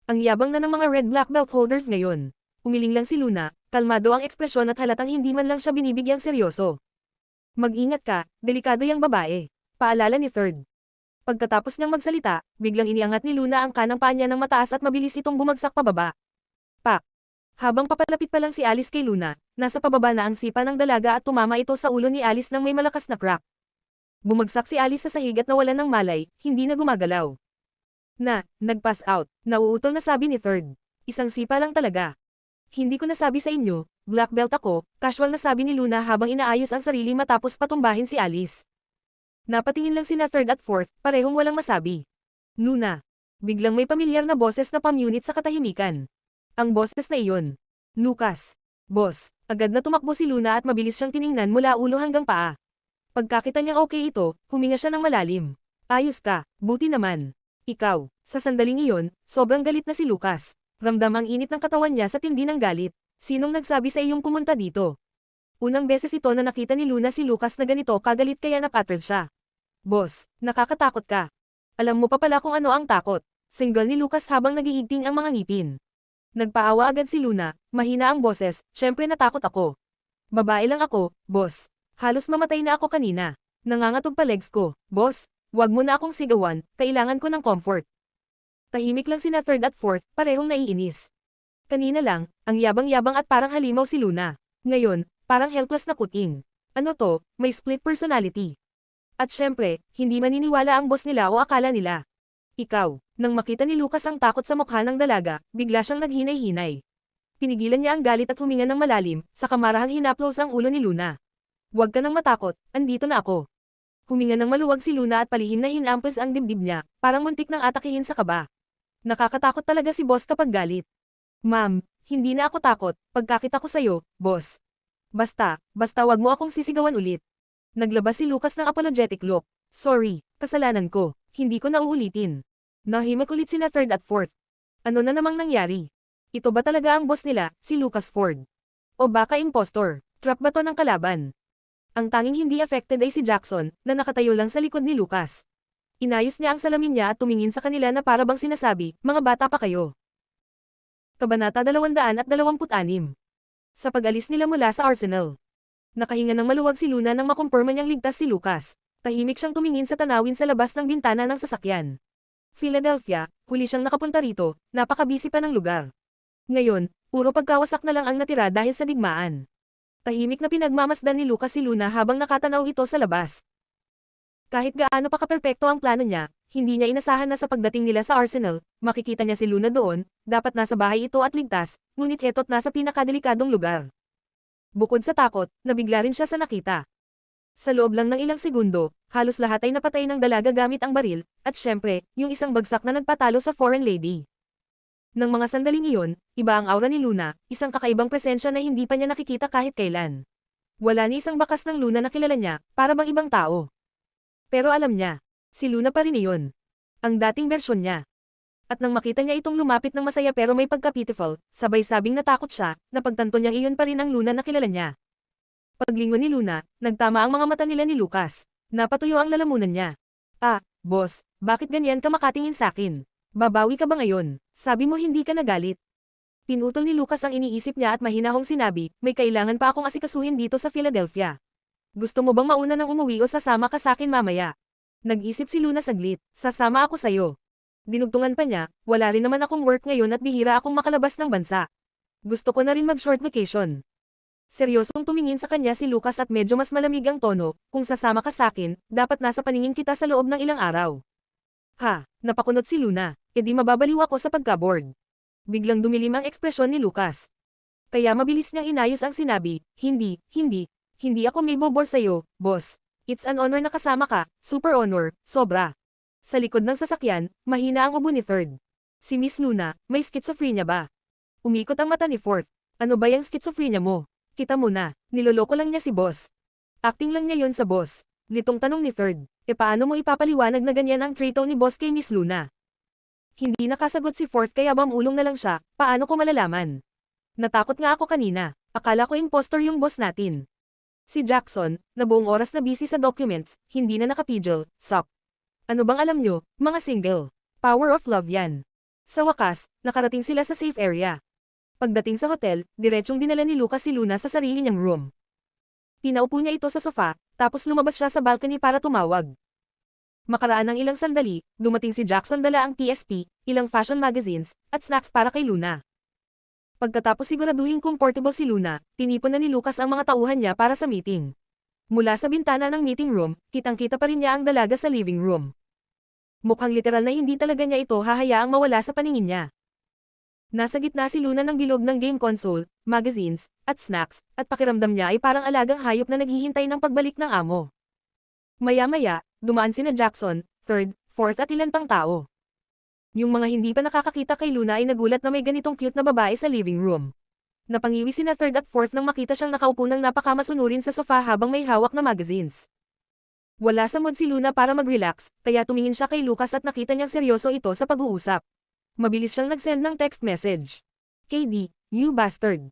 [SPEAKER 1] Ang yabang na ng mga red black belt holders ngayon. Umiling lang si Luna, kalmado ang ekspresyon at halatang hindi man lang siya binibigyang seryoso. Mag-ingat ka, delikado yang babae. Paalala ni Third. Pagkatapos niyang magsalita, biglang iniangat ni Luna ang kanang paa niya ng mataas at mabilis itong bumagsak pababa. Pak! Habang papalapit pa lang si Alice kay Luna, nasa pababa na ang sipa ng dalaga at tumama ito sa ulo ni Alice nang may malakas na crack. Bumagsak si Alice sa sahig at nawalan ng malay, hindi na gumagalaw. Nag-pass out, nauutol na sabi ni Third. Isang sipa lang talaga. Hindi ko nasabi sa inyo, black belt ako, casual na sabi ni Luna habang inaayos ang sarili matapos patumbahin si Alice. Napatingin lang sina Third at Fourth, parehong walang masabi. Luna. Biglang may pamilyar na boses na pamunit sa katahimikan. Ang boses na iyon. Lucas. Boss. Agad na tumakbo si Luna at mabilis siyang tiningnan mula ulo hanggang paa. Pagkakita niyang okay ito, huminga siya ng malalim. Ayos ka, buti naman. Ikaw. Sa sandaling iyon, sobrang galit na si Lucas. Ramdam ang init ng katawan niya sa tindi ng galit. Sinong nagsabi sa iyong pumunta dito? Unang beses ito na nakita ni Luna si Lucas na ganito kagalit kaya napatred siya. Boss, nakakatakot ka. Alam mo pa pala kung ano ang takot. Single ni Lucas habang nagiigting ang mga ngipin. Nagpaawa agad si Luna, mahina ang boses, syempre natakot ako. Babae lang ako, boss. Halos mamatay na ako kanina. Nangangatog pa legs ko, boss. Wag mo na akong sigawan, kailangan ko ng comfort. Tahimik lang sina Third at Fourth, parehong naiinis. Kanina lang, ang yabang-yabang at parang halimaw si Luna. Ngayon, parang helpless na kuting. Ano to, may split personality. At syempre, hindi maniniwala ang boss nila o akala nila. Ikaw, nang makita ni Lucas ang takot sa mukha ng dalaga, bigla siyang naghinay-hinay. Pinigilan niya ang galit at huminga ng malalim, sa kamarahang hinaplos ang ulo ni Luna. Huwag ka nang matakot, andito na ako. Huminga ng maluwag si Luna at palihim na hinampos ang dibdib niya, parang muntik nang atakihin sa kaba. Nakakatakot talaga si boss kapag galit. Ma'am, hindi na ako takot, pagkakita ko sa'yo, boss. Basta wag mo akong sisigawan ulit. Naglabas si Lucas ng apologetic look. Sorry, kasalanan ko, hindi ko na uulitin. Nahimak ulit sina Third at Fourth. Ano na namang nangyari? Ito ba talaga ang boss nila, si Lucas Ford? O baka impostor, trap ba to ng kalaban? Ang tanging hindi affected ay si Jackson, na nakatayo lang sa likod ni Lucas. Inayos niya ang salamin niya at tumingin sa kanila na para bang sinasabi, mga bata pa kayo. Kabanata 226. Sa pag-alis nila mula sa Arsenal. Nakahinga ng maluwag si Luna nang makumpirma niyang ligtas si Lucas. Tahimik siyang tumingin sa tanawin sa labas ng bintana ng sasakyan. Philadelphia, huli siyang nakapunta rito, napakabisi pa ng lugar. Ngayon, puro pagkawasak na lang ang natira dahil sa digmaan. Tahimik na pinagmamasdan ni Lucas si Luna habang nakatanaw ito sa labas. Kahit gaano pa kaperpekto ang plano niya, hindi niya inasahan na sa pagdating nila sa Arsenal, makikita niya si Luna doon, dapat nasa bahay ito at ligtas, ngunit eto't nasa pinakadelikadong lugar. Bukod sa takot, nabigla rin siya sa nakita. Sa loob lang ng ilang segundo, halos lahat ay napatay ng dalaga gamit ang baril, at syempre, yung isang bagsak na nagpatalo sa foreign lady. Nang mga sandaling iyon, iba ang aura ni Luna, isang kakaibang presensya na hindi pa niya nakikita kahit kailan. Wala ni isang bakas ng Luna na kilala niya, para bang ibang tao. Pero alam niya, si Luna pa rin iyon. Ang dating bersyon niya. At nang makita niya itong lumapit ng masaya pero may pagka-pitiful, sabay sabing natakot siya, napagtanto niyang iyon pa rin ang Luna na kilala niya. Paglingon ni Luna, nagtama ang mga mata nila ni Lucas. Napatuyo ang lalamunan niya. Ah, boss, bakit ganyan ka makatingin sakin? Babawi ka ba ngayon? Sabi mo hindi ka nagalit. Pinutol ni Lucas ang iniisip niya at mahinahong sinabi, may kailangan pa akong asikasuhin dito sa Philadelphia. Gusto mo bang mauna nang umuwi o sasama ka sakin mamaya? Nag-isip si Luna saglit, sasama ako sayo. Dinugtungan pa niya, wala rin naman akong work ngayon at bihira akong makalabas ng bansa. Gusto ko na rin mag-short vacation. Seryosong tumingin sa kanya si Lucas at medyo mas malamig ang tono, kung sasama ka sakin, dapat nasa paningin kita sa loob ng ilang araw. Ha, napakunot si Luna, edi mababaliw ako sa pagka-bored. Biglang dumilim ang ekspresyon ni Lucas. Kaya mabilis niyang inayos ang sinabi, hindi ako may bobor sa'yo, boss. It's an honor na kasama ka, super honor, sobra. Sa likod ng sasakyan, mahina ang ubo ni Third. Si Miss Luna, may schizophrenia ba? Umikot ang mata ni Fourth. Ano ba yung schizophrenia mo? Kita mo na, niloloko lang niya si boss. Acting lang niya yon sa boss. Litong tanong ni Third, paano mo ipapaliwanag na ganyan ang trato ni boss kay Miss Luna? Hindi nakasagot si Fourth kaya bamulong na lang siya, paano ko malalaman? Natakot nga ako kanina, akala ko impostor yung boss natin. Si Jackson, na buong oras na busy sa documents, hindi na nakapigil, sok. Ano bang alam nyo, mga single? Power of love yan. Sa wakas, nakarating sila sa safe area. Pagdating sa hotel, diretsong dinala ni Lucas si Luna sa sarili niyang room. Pinaupo niya ito sa sofa, tapos lumabas siya sa balcony para tumawag. Makaraan ng ilang sandali, dumating si Jackson dala ang PSP, ilang fashion magazines, at snacks para kay Luna. Pagkatapos siguraduhin comfortable si Luna, tinipon na ni Lucas ang mga tauhan niya para sa meeting. Mula sa bintana ng meeting room, kitang-kita pa rin niya ang dalaga sa living room. Mukhang literal na hindi talaga niya ito hahayaang mawala sa paningin niya. Nasa gitna si Luna ng bilog ng game console, magazines, at snacks, at pakiramdam niya ay parang alagang hayop na naghihintay ng pagbalik ng amo. Maya-maya, dumaan sina Jackson, third, fourth at ilan pang tao. Yung mga hindi pa nakakakita kay Luna ay nagulat na may ganitong cute na babae sa living room. Napangiwi sina third at fourth nang makita siyang nakaupo ng napakamasunurin sa sofa habang may hawak na magazines. Wala sa mood si Luna para mag-relax, kaya tumingin siya kay Lucas at nakita niyang seryoso ito sa pag-uusap. Mabilis siyang nag-send ng text message. KD, you bastard.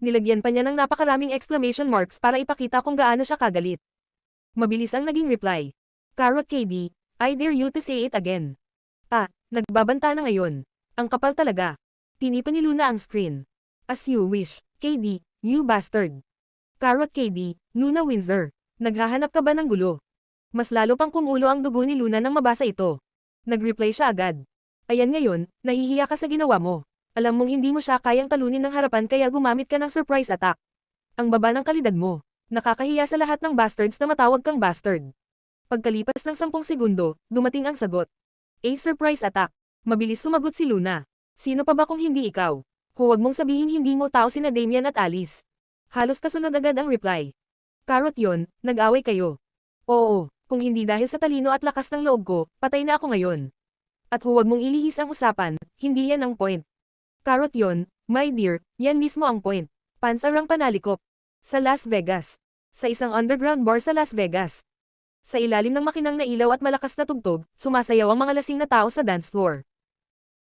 [SPEAKER 1] Nilagyan pa niya ng napakaraming exclamation marks para ipakita kung gaano siya kagalit. Mabilis ang naging reply. Carrot KD, I dare you to say it again. Nagbabanta na ngayon. Ang kapal talaga. Tinipan ni Luna ang screen. As you wish, KD, you bastard. Carrot KD, Luna Windsor. Naghahanap ka ba ng gulo? Mas lalo pang kumulo ang dugo ni Luna nang mabasa ito. Nag-reply siya agad. Ayan ngayon, nahihiya ka sa ginawa mo. Alam mong hindi mo siya kayang talunin ng harapan kaya gumamit ka ng surprise attack. Ang baba ng kalidad mo. Nakakahiya sa lahat ng bastards na matawag kang bastard. Pagkalipas ng 10 segundo, dumating ang sagot. A surprise attack. Mabilis sumagot si Luna. Sino pa ba kung hindi ikaw? Huwag mong sabihin hindi mo tao sina Damian at Alice. Halos kasunod agad ang reply. Carrot yon, nag-away kayo. Oo, kung hindi dahil sa talino at lakas ng loob ko, patay na ako ngayon. At huwag mong ilihis ang usapan, hindi yan ang point. Carrot yon, my dear, yan mismo ang point. Pansarang panalikop. Sa Las Vegas. Sa isang underground bar sa Las Vegas. Sa ilalim ng makinang na ilaw at malakas na tugtog, sumasayaw ang mga lasing na tao sa dance floor.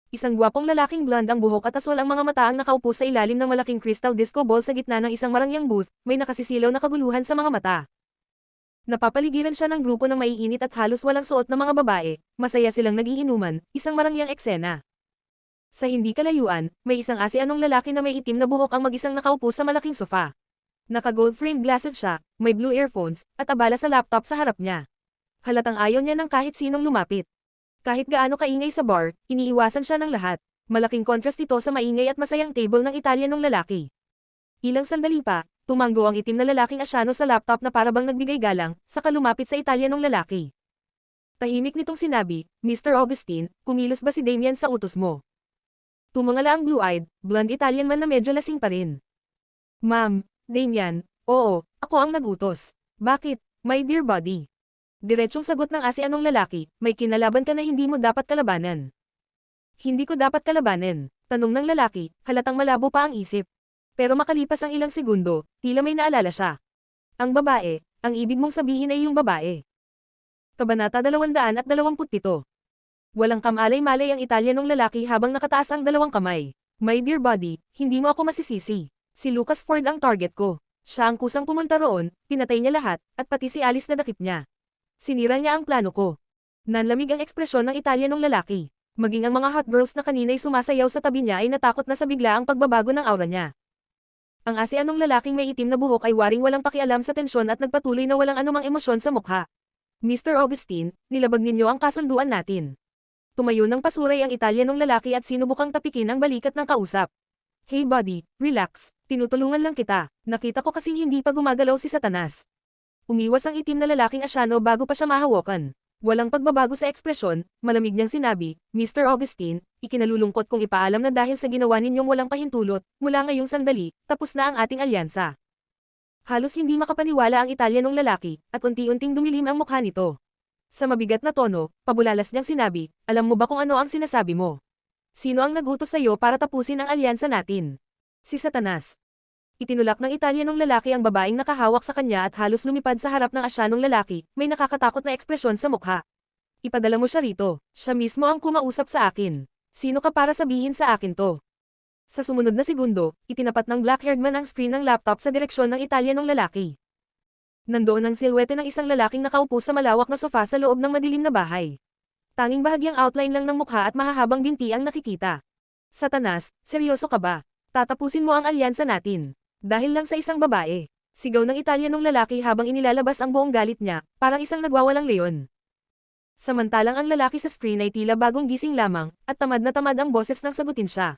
[SPEAKER 1] Isang gwapong lalaking blonde ang buhok at aswal ang mga mata ang nakaupo sa ilalim ng malaking crystal disco ball sa gitna ng isang marangyang booth, may nakasisilaw na kaguluhan sa mga mata. Napapaligiran siya ng grupo ng maiinit at halos walang suot na mga babae, masaya silang nagiinuman, isang marangyang eksena. Sa hindi kalayuan, may isang asianong lalaki na may itim na buhok ang mag-isang nakaupo sa malaking sofa. Naka-gold-framed glasses siya, may blue earphones, at abala sa laptop sa harap niya. Halatang ayaw niya ng kahit sinong lumapit. Kahit gaano kaingay sa bar, iniiwasan siya ng lahat. Malaking contrast ito sa maingay at masayang table ng Italianong lalaki. Ilang sandali pa, tumanggo ang itim na lalaking asyano sa laptop na parabang nagbigay galang, saka lumapit sa Italianong lalaki. Tahimik nitong sinabi, Mr. Augustine, kumilos ba si Damian sa utos mo? Tumangala ang blue-eyed, blonde Italian man na medyo lasing pa rin. Ma'am, Damian, oo, ako ang nagutos. Bakit, my dear buddy? Diretsong sagot ng asianong lalaki, may kinalaban ka na hindi mo dapat kalabanan. Hindi ko dapat kalabanin, tanong ng lalaki, halatang malabo pa ang isip. Pero makalipas ang ilang segundo, tila may naalala siya. Ang babae, ang ibig mong sabihin ay yung babae. Kabanata 227. Walang kamalay-malay ang Italianong lalaki habang nakataas ang dalawang kamay. My dear buddy, hindi mo ako masisisi. Si Lucas Ford ang target ko. Siya ang kusang pumunta roon, pinatay niya lahat, at pati si Alice na dakip niya. Sinira niya ang plano ko. Nanlamig ang ekspresyon ng Italianong lalaki. Maging ang mga hot girls na kanina'y sumasayaw sa tabi niya ay natakot na sa biglaang pagbabago ng aura niya. Ang asianong lalaking may itim na buhok ay waring walang pakialam sa tensyon at nagpatuloy na walang anumang emosyon sa mukha. Mr. Augustine, nilabag ninyo ang kasunduan natin. Tumayo ng pasuray ang Italianong lalaki at sinubukang tapikin ang balikat ng kausap. Hey buddy, relax, tinutulungan lang kita, nakita ko kasing hindi pa gumagalaw si Satanas. Umiwas ang itim na lalaking asyano bago pa siya mahawakan. Walang pagbabago sa ekspresyon, malamig niyang sinabi, Mr. Augustine, ikinalulungkot kong ipaalam na dahil sa ginawa ninyong walang pahintulot, mula ngayong sandali, tapos na ang ating alyansa. Halos hindi makapaniwala ang Italianong lalaki, at unti-unting dumilim ang mukha nito. Sa mabigat na tono, pabulalas niyang sinabi, alam mo ba kung ano ang sinasabi mo? Sino ang nagutos sa iyo para tapusin ang alyansa natin? Si Satanas. Itinulak ng Italianong lalaki ang babaeng nakahawak sa kanya at halos lumipad sa harap ng asyanong lalaki, may nakakatakot na ekspresyon sa mukha. Ipadala mo siya rito, siya mismo ang kumausap sa akin. Sino ka para sabihin sa akin to? Sa sumunod na segundo, itinapat ng black-haired man ang screen ng laptop sa direksyon ng Italianong lalaki. Nandoon ang silhwete ng isang lalaking nakaupo sa malawak na sofa sa loob ng madilim na bahay. Tanging bahagyang outline lang ng mukha at mahahabang binti ang nakikita. Satanas, seryoso ka ba? Tatapusin mo ang alyansa natin. Dahil lang sa isang babae. Sigaw ng Italianong lalaki habang inilalabas ang buong galit niya, parang isang nagwawalang leon. Samantalang ang lalaki sa screen ay tila bagong gising lamang, at tamad na tamad ang boses nang sagutin siya.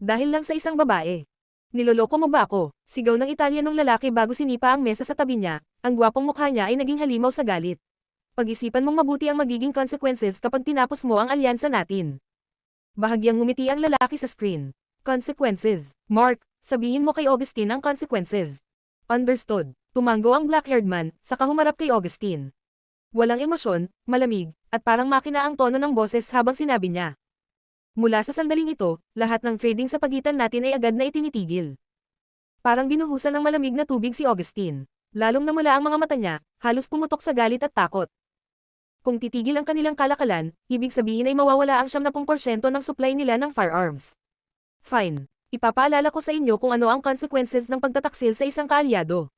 [SPEAKER 1] Dahil lang sa isang babae. Niloloko mo ba ako? Sigaw ng Italianong lalaki bago sinipa ang mesa sa tabi niya, ang gwapong mukha niya ay naging halimaw sa galit. Pag-isipan mong mabuti ang magiging consequences kapag tinapos mo ang alyansa natin. Bahagyang ngumiti ang lalaki sa screen. Consequences. Mark, sabihin mo kay Augustine ang consequences. Understood. Tumango ang black-haired man, saka humarap kay Augustine. Walang emosyon, malamig, at parang makina ang tono ng boses habang sinabi niya. Mula sa sandaling ito, lahat ng trading sa pagitan natin ay agad na itinitigil. Parang binuhusan ng malamig na tubig si Augustine. Lalong namula ang mga mata niya, halos pumutok sa galit at takot. Kung titigil ang kanilang kalakalan, ibig sabihin ay mawawala ang 70% ng supply nila ng firearms. Fine. Ipapaalala ko sa inyo kung ano ang consequences ng pagtataksil sa isang kaalyado.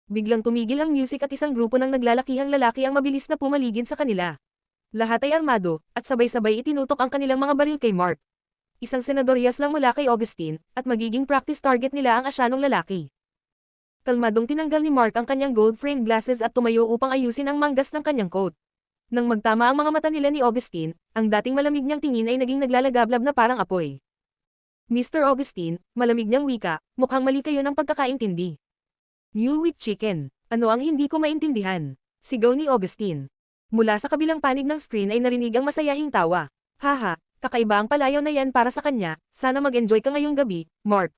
[SPEAKER 1] Biglang tumigil ang music at isang grupo ng naglalakihang lalaki ang mabilis na pumaligid sa kanila. Lahat ay armado, at sabay-sabay itinutok ang kanilang mga baril kay Mark. Isang senadoryas lang mula kay Augustine, at magiging practice target nila ang asyanong lalaki. Kalmadong tinanggal ni Mark ang kanyang gold-framed glasses at tumayo upang ayusin ang manggas ng kanyang coat. Nang magtama ang mga mata nila ni Augustine, ang dating malamig niyang tingin ay naging naglalagablab na parang apoy. Mr. Augustine, malamig niyang wika, mukhang mali kayo ng pagkakaintindi. You with chicken. Ano ang hindi ko maintindihan? Sigaw ni Augustine. Mula sa kabilang panig ng screen ay narinig ang masayahing tawa. Haha, kakaiba ang palayaw na yan para sa kanya, sana mag-enjoy ka ngayong gabi, Mark.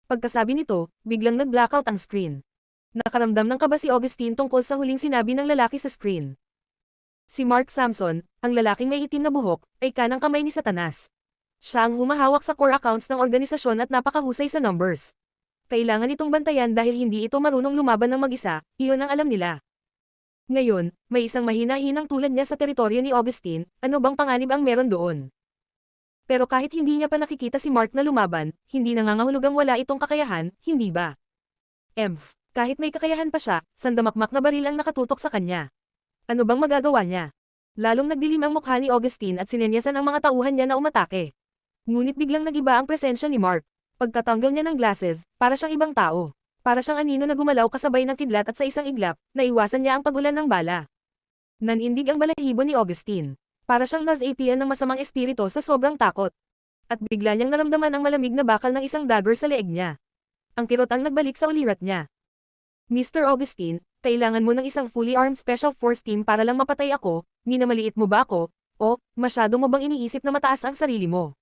[SPEAKER 1] Pagkasabi nito, biglang nag-blackout ang screen. Nakaramdam ng kaba si Augustine tungkol sa huling sinabi ng lalaki sa screen. Si Mark Samson, ang lalaking may itim na buhok, ay kanang kamay ni Satanas. Siya ang humahawak sa core accounts ng organisasyon at napakahusay sa numbers. Kailangan itong bantayan dahil hindi ito marunong lumaban ng mag-isa, iyon ang alam nila. Ngayon, may isang mahina-hinang tulad niya sa teritoryo ni Augustine, ano bang panganib ang meron doon? Pero kahit hindi niya pa nakikita si Mark na lumaban, hindi nangangahulugang wala itong kakayahan, hindi ba? Kahit may kakayahan pa siya, sandamakmak na baril ang nakatutok sa kanya. Ano bang magagawa niya? Lalong nagdilim ang mukha ni Augustine at sinenyasan ang mga tauhan niya na umatake. Ngunit biglang nagiba ang presensya ni Mark. Pagkatanggal niya ng glasses, para siyang ibang tao. Para siyang anino na gumalaw kasabay ng kidlat at sa isang iglap, naiwasan niya ang pagulan ng bala. Nanindig ang balahibo ni Augustine. Para siyang nasapian ng masamang espiritu sa sobrang takot. At bigla niyang naramdaman ang malamig na bakal ng isang dagger sa leeg niya. Ang kirot ang nagbalik sa ulirat niya. Mr. Augustine, kailangan mo ng isang fully armed special force team para lang mapatay ako, minamaliit mo ba ako, o, masyado mo bang iniisip na mataas ang sarili mo?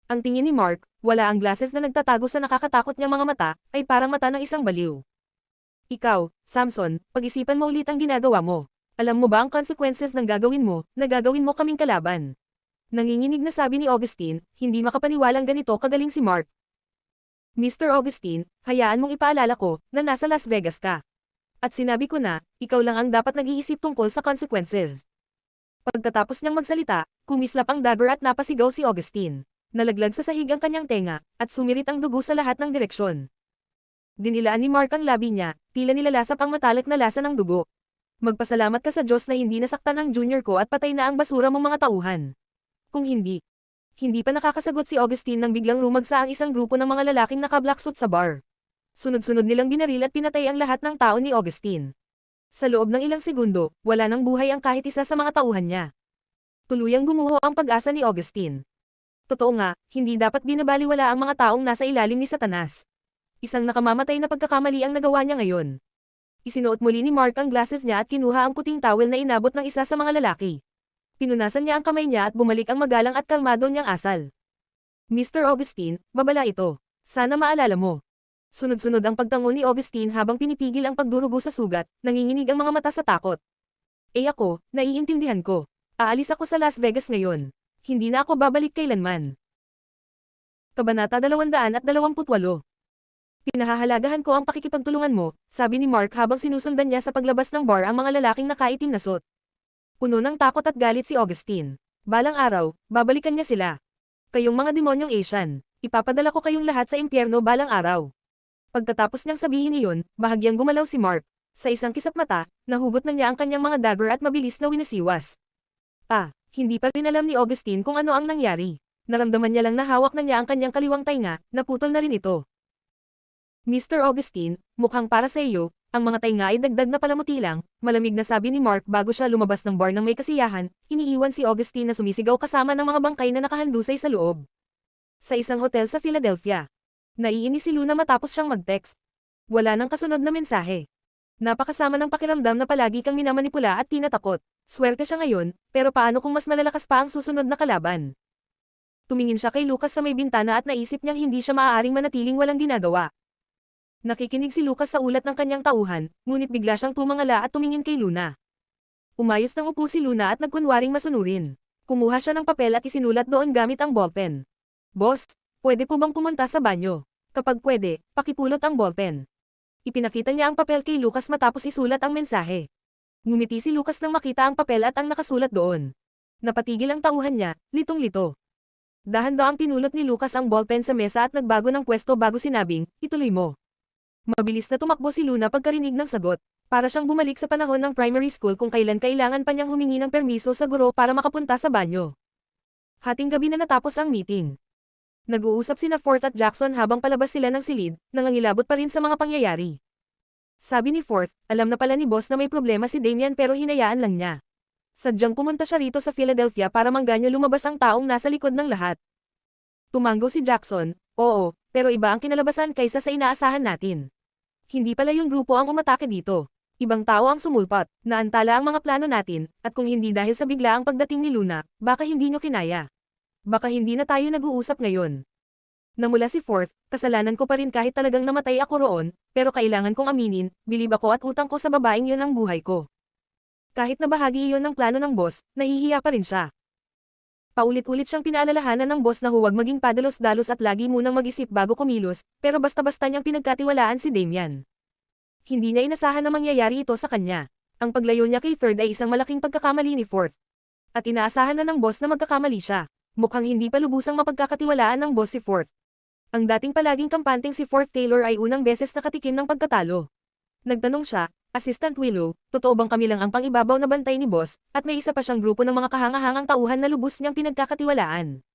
[SPEAKER 1] Ang tingin ni Mark, wala ang glasses na nagtatago sa nakakatakot niyang mga mata, ay parang mata ng isang baliw. Ikaw, Samson, pag-isipan mo ulit ang ginagawa mo. Alam mo ba ang consequences ng gagawin mo, na gagawin mo kaming kalaban? Nanginginig na sabi ni Augustine, hindi makapaniwalang ganito kagaling si Mark. Mr. Augustine, hayaan mong ipaalala ko, na nasa Las Vegas ka. At sinabi ko na, ikaw lang ang dapat nag-iisip tungkol sa consequences. Pagkatapos niyang magsalita, kumislap ang dagger at napasigaw si Augustine. Nalaglag sa sahig ang kanyang tenga, at sumirit ang dugo sa lahat ng direksyon. Dinilaan ni Mark ang labi niya, tila nilalasap ang matalik na lasa ng dugo. Magpasalamat ka sa Diyos na hindi nasaktan ang junior ko at patay na ang basura mong mga tauhan. Kung hindi. Hindi pa nakakasagot si Augustine nang biglang rumagsa ang isang grupo ng mga lalaking naka-blacksuit sa bar. Sunod-sunod nilang binaril at pinatay ang lahat ng tao ni Augustine. Sa loob ng ilang segundo, wala nang buhay ang kahit isa sa mga tauhan niya. Tuluyang gumuho ang pag-asa ni Augustine. Totoo nga, hindi dapat binabaliwala ang mga taong nasa ilalim ni Satanas. Isang nakamamatay na pagkakamali ang nagawa niya ngayon. Isinuot muli ni Mark ang glasses niya at kinuha ang puting towel na inabot ng isa sa mga lalaki. Pinunasan niya ang kamay niya at bumalik ang magalang at kalmado niyang asal. Mr. Augustine, babala ito. Sana maalala mo. Sunod-sunod ang pagtango ni Augustine habang pinipigil ang pagdurugo sa sugat, nanginginig ang mga mata sa takot. Ako, naiintindihan ko. Aalis ako sa Las Vegas ngayon. Hindi na ako babalik kailanman. Kabanata 228. Pinahahalagahan ko ang pakikipagtulungan mo, sabi ni Mark habang sinusundan niya sa paglabas ng bar ang mga lalaking nakaitim na suit. Puno ng takot at galit si Augustine. Balang araw, babalikan niya sila. Kayong mga demonyong Asian, ipapadala ko kayong lahat sa impyerno balang araw. Pagkatapos niyang sabihin iyon, bahagyang gumalaw si Mark. Sa isang kisap mata, nahugot na niya ang kanyang mga dagger at mabilis na winasiwas. Hindi pa rin alam ni Augustine kung ano ang nangyari. Naramdaman niya lang na hawak na niya ang kanyang kaliwang tainga, naputol na rin ito. Mr. Augustine, mukhang para sa iyo, ang mga tainga ay dagdag na palamuti lang, malamig na sabi ni Mark bago siya lumabas ng bar ng may kasiyahan, iniiwan si Augustine na sumisigaw kasama ng mga bangkay na nakahandusay sa loob. Sa isang hotel sa Philadelphia. Naiinis si Luna matapos siyang mag-text. Wala nang kasunod na mensahe. Napakasama ng pakiramdam na palagi kang minamanipula at tinatakot. Swerte siya ngayon, pero paano kung mas malalakas pa ang susunod na kalaban? Tumingin siya kay Lucas sa may bintana at naisip niyang hindi siya maaaring manatiling walang ginagawa. Nakikinig si Lucas sa ulat ng kanyang tauhan, ngunit bigla siyang tumangala at tumingin kay Luna. Umayos ng upo si Luna at nagkunwaring masunurin. Kumuha siya ng papel at isinulat doon gamit ang ballpen. Boss, pwede po bang pumunta sa banyo? Kapag pwede, pakipulot ang ballpen. Ipinakita niya ang papel kay Lucas matapos isulat ang mensahe. Ngumiti si Lucas nang makita ang papel at ang nakasulat doon. Napatigil ang tauhan niya, litong-lito. Dahan-daang pinulot ni Lucas ang ballpen sa mesa at nagbago ng pwesto bago sinabing, ituloy mo. Mabilis na tumakbo si Luna pagkarinig ng sagot. Para siyang bumalik sa panahon ng primary school kung kailan kailangan pa niyang humingi ng permiso sa guro para makapunta sa banyo. Hating gabi na natapos ang meeting. Nag-uusap sina Fort at Jackson habang palabas sila ng silid, nangangilabot pa rin sa mga pangyayari. Sabi ni Fort, alam na pala ni boss na may problema si Damian pero hinayaan lang niya. Sadyang pumunta siya rito sa Philadelphia para mangganyo lumabas ang taong nasa likod ng lahat. Tumango si Jackson, oo, pero iba ang kinalabasan kaysa sa inaasahan natin. Hindi pala yung grupo ang umatake dito. Ibang tao ang sumulpat, naantala ang mga plano natin, at kung hindi dahil sa biglaang pagdating ni Luna, baka hindi nyo kinaya. Baka hindi na tayo nag-uusap ngayon. Namula si Fort, kasalanan ko pa rin kahit talagang namatay ako roon, pero kailangan kong aminin, bilib ako at utang ko sa babaeng yun ang buhay ko. Kahit na bahagi iyon ng plano ng boss, nahihiya pa rin siya. Paulit-ulit siyang pinaalalahanan ng boss na huwag maging padalos-dalos at lagi munang mag-isip bago kumilos, pero basta-basta niyang pinagkatiwalaan si Damian. Hindi niya inasahan na mangyayari ito sa kanya. Ang paglayo niya kay Third ay isang malaking pagkakamali ni Fort. At inaasahan na ng boss na magkakamali siya. Mukhang hindi pa lubusang mapagkakatiwalaan ng boss si Fort. Ang dating palaging kampanteng si Fort Taylor ay unang beses nakatikim ng pagkatalo. Nagtanong siya, Assistant Willow, totoo bang kami lang ang pangibabaw na bantay ni boss, at may isa pa siyang grupo ng mga kahangahangang tauhan na lubos niyang pinagkakatiwalaan.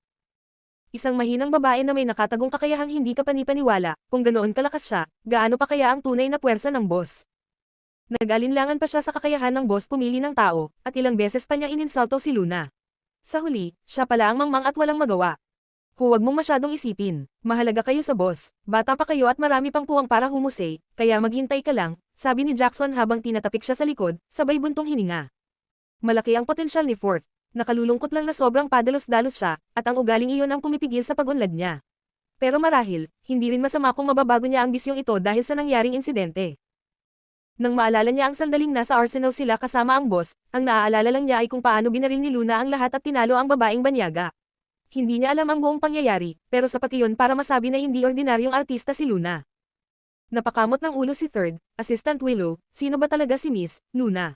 [SPEAKER 1] Isang mahinang babae na may nakatagong kakayahang hindi ka panipaniwala, kung ganoon kalakas siya, gaano pa kaya ang tunay na puwersa ng boss? Nag-alinlangan pa siya sa kakayahan ng boss pumili ng tao, at ilang beses pa niya ininsulto si Luna. Sa huli, siya pala ang mangmang at walang magawa. Huwag mong masyadong isipin, mahalaga kayo sa boss, bata pa kayo at marami pang puwang para humusay, kaya maghintay ka lang, sabi ni Jackson habang tinatapik siya sa likod, sabay buntong hininga. Malaki ang potensyal ni Fort, nakalulungkot lang na sobrang padalos-dalos siya, at ang ugaling iyon ang pumipigil sa pag-unlad niya. Pero marahil, hindi rin masama kung mababago niya ang bisyong ito dahil sa nangyaring insidente. Nang maalala niya ang sandaling nasa arsenal sila kasama ang boss, ang naaalala lang niya ay kung paano binaril ni Luna ang lahat at tinalo ang babaeng banyaga. Hindi niya alam ang buong pangyayari, pero sapat iyon para masabi na hindi ordinaryong artista si Luna. Napakamot ng ulo si Third, Assistant Willow, sino ba talaga si Miss Luna?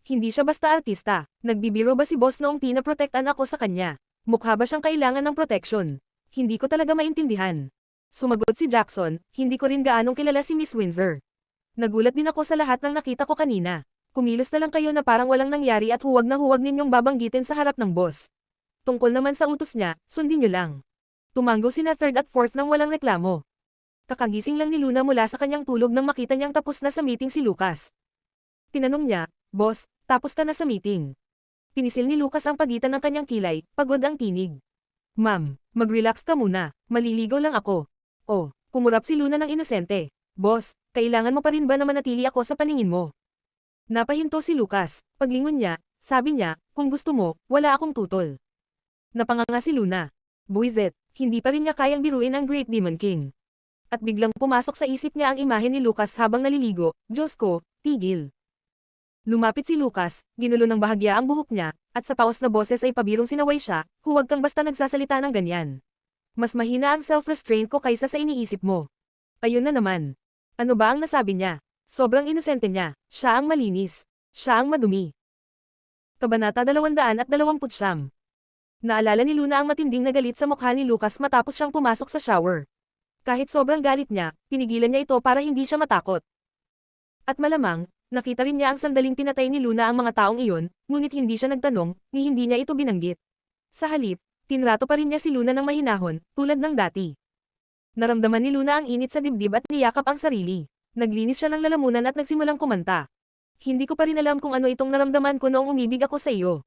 [SPEAKER 1] Hindi siya basta artista, nagbibiro ba si boss noong pinaprotektan ako sa kanya? Mukha ba siyang kailangan ng protection? Hindi ko talaga maintindihan. Sumagot si Jackson, hindi ko rin gaanong kilala si Miss Windsor. Nagulat din ako sa lahat ng nakita ko kanina. Kumilos na lang kayo na parang walang nangyari at huwag na huwag ninyong babanggitin sa harap ng boss. Tungkol naman sa utos niya, sundin niyo lang. Tumango sina Third at Fourth nang walang reklamo. Kakagising lang ni Luna mula sa kanyang tulog nang makita niyang tapos na sa meeting si Lucas. Tinanong niya, boss, tapos ka na sa meeting. Pinisil ni Lucas ang pagitan ng kanyang kilay, pagod ang tinig. Ma'am, mag-relax ka muna, maliligaw lang ako. Oh, kumurap si Luna ng inosente. Boss, kailangan mo pa rin ba na manatili ako sa paningin mo? Napahinto si Lucas, paglingon niya, sabi niya, kung gusto mo, wala akong tutol. Napanganga si Luna. Buisit, hindi pa rin niya kayang biruin ang Great Demon King. At biglang pumasok sa isip niya ang imahe ni Lucas habang naliligo, Diyos ko, tigil. Lumapit si Lucas, ginulo ng bahagya ang buhok niya, at sa paos na boses ay pabirong sinaway siya, huwag kang basta nagsasalita ng ganyan. Mas mahina ang self-restraint ko kaysa sa iniisip mo. Ayun na naman. Ano ba ang nasabi niya? Sobrang inosente niya, siya ang malinis. Siya ang madumi. Kabanata 229. Naalala ni Luna ang matinding na galit sa mukha ni Lucas matapos siyang pumasok sa shower. Kahit sobrang galit niya, pinigilan niya ito para hindi siya matakot. At malamang, Nakita rin niya ang sandaling pinatay ni Luna ang mga taong iyon, ngunit hindi siya nagtanong, ni hindi niya ito binanggit. Sa halip, tinrato pa rin niya si Luna ng mahinahon, tulad ng dati. Naramdaman ni Luna ang init sa dibdib at niyakap ang sarili. Naglinis siya ng lalamunan at nagsimulang kumanta. Hindi ko pa rin alam kung ano itong naramdaman ko noong umibig ako sa iyo.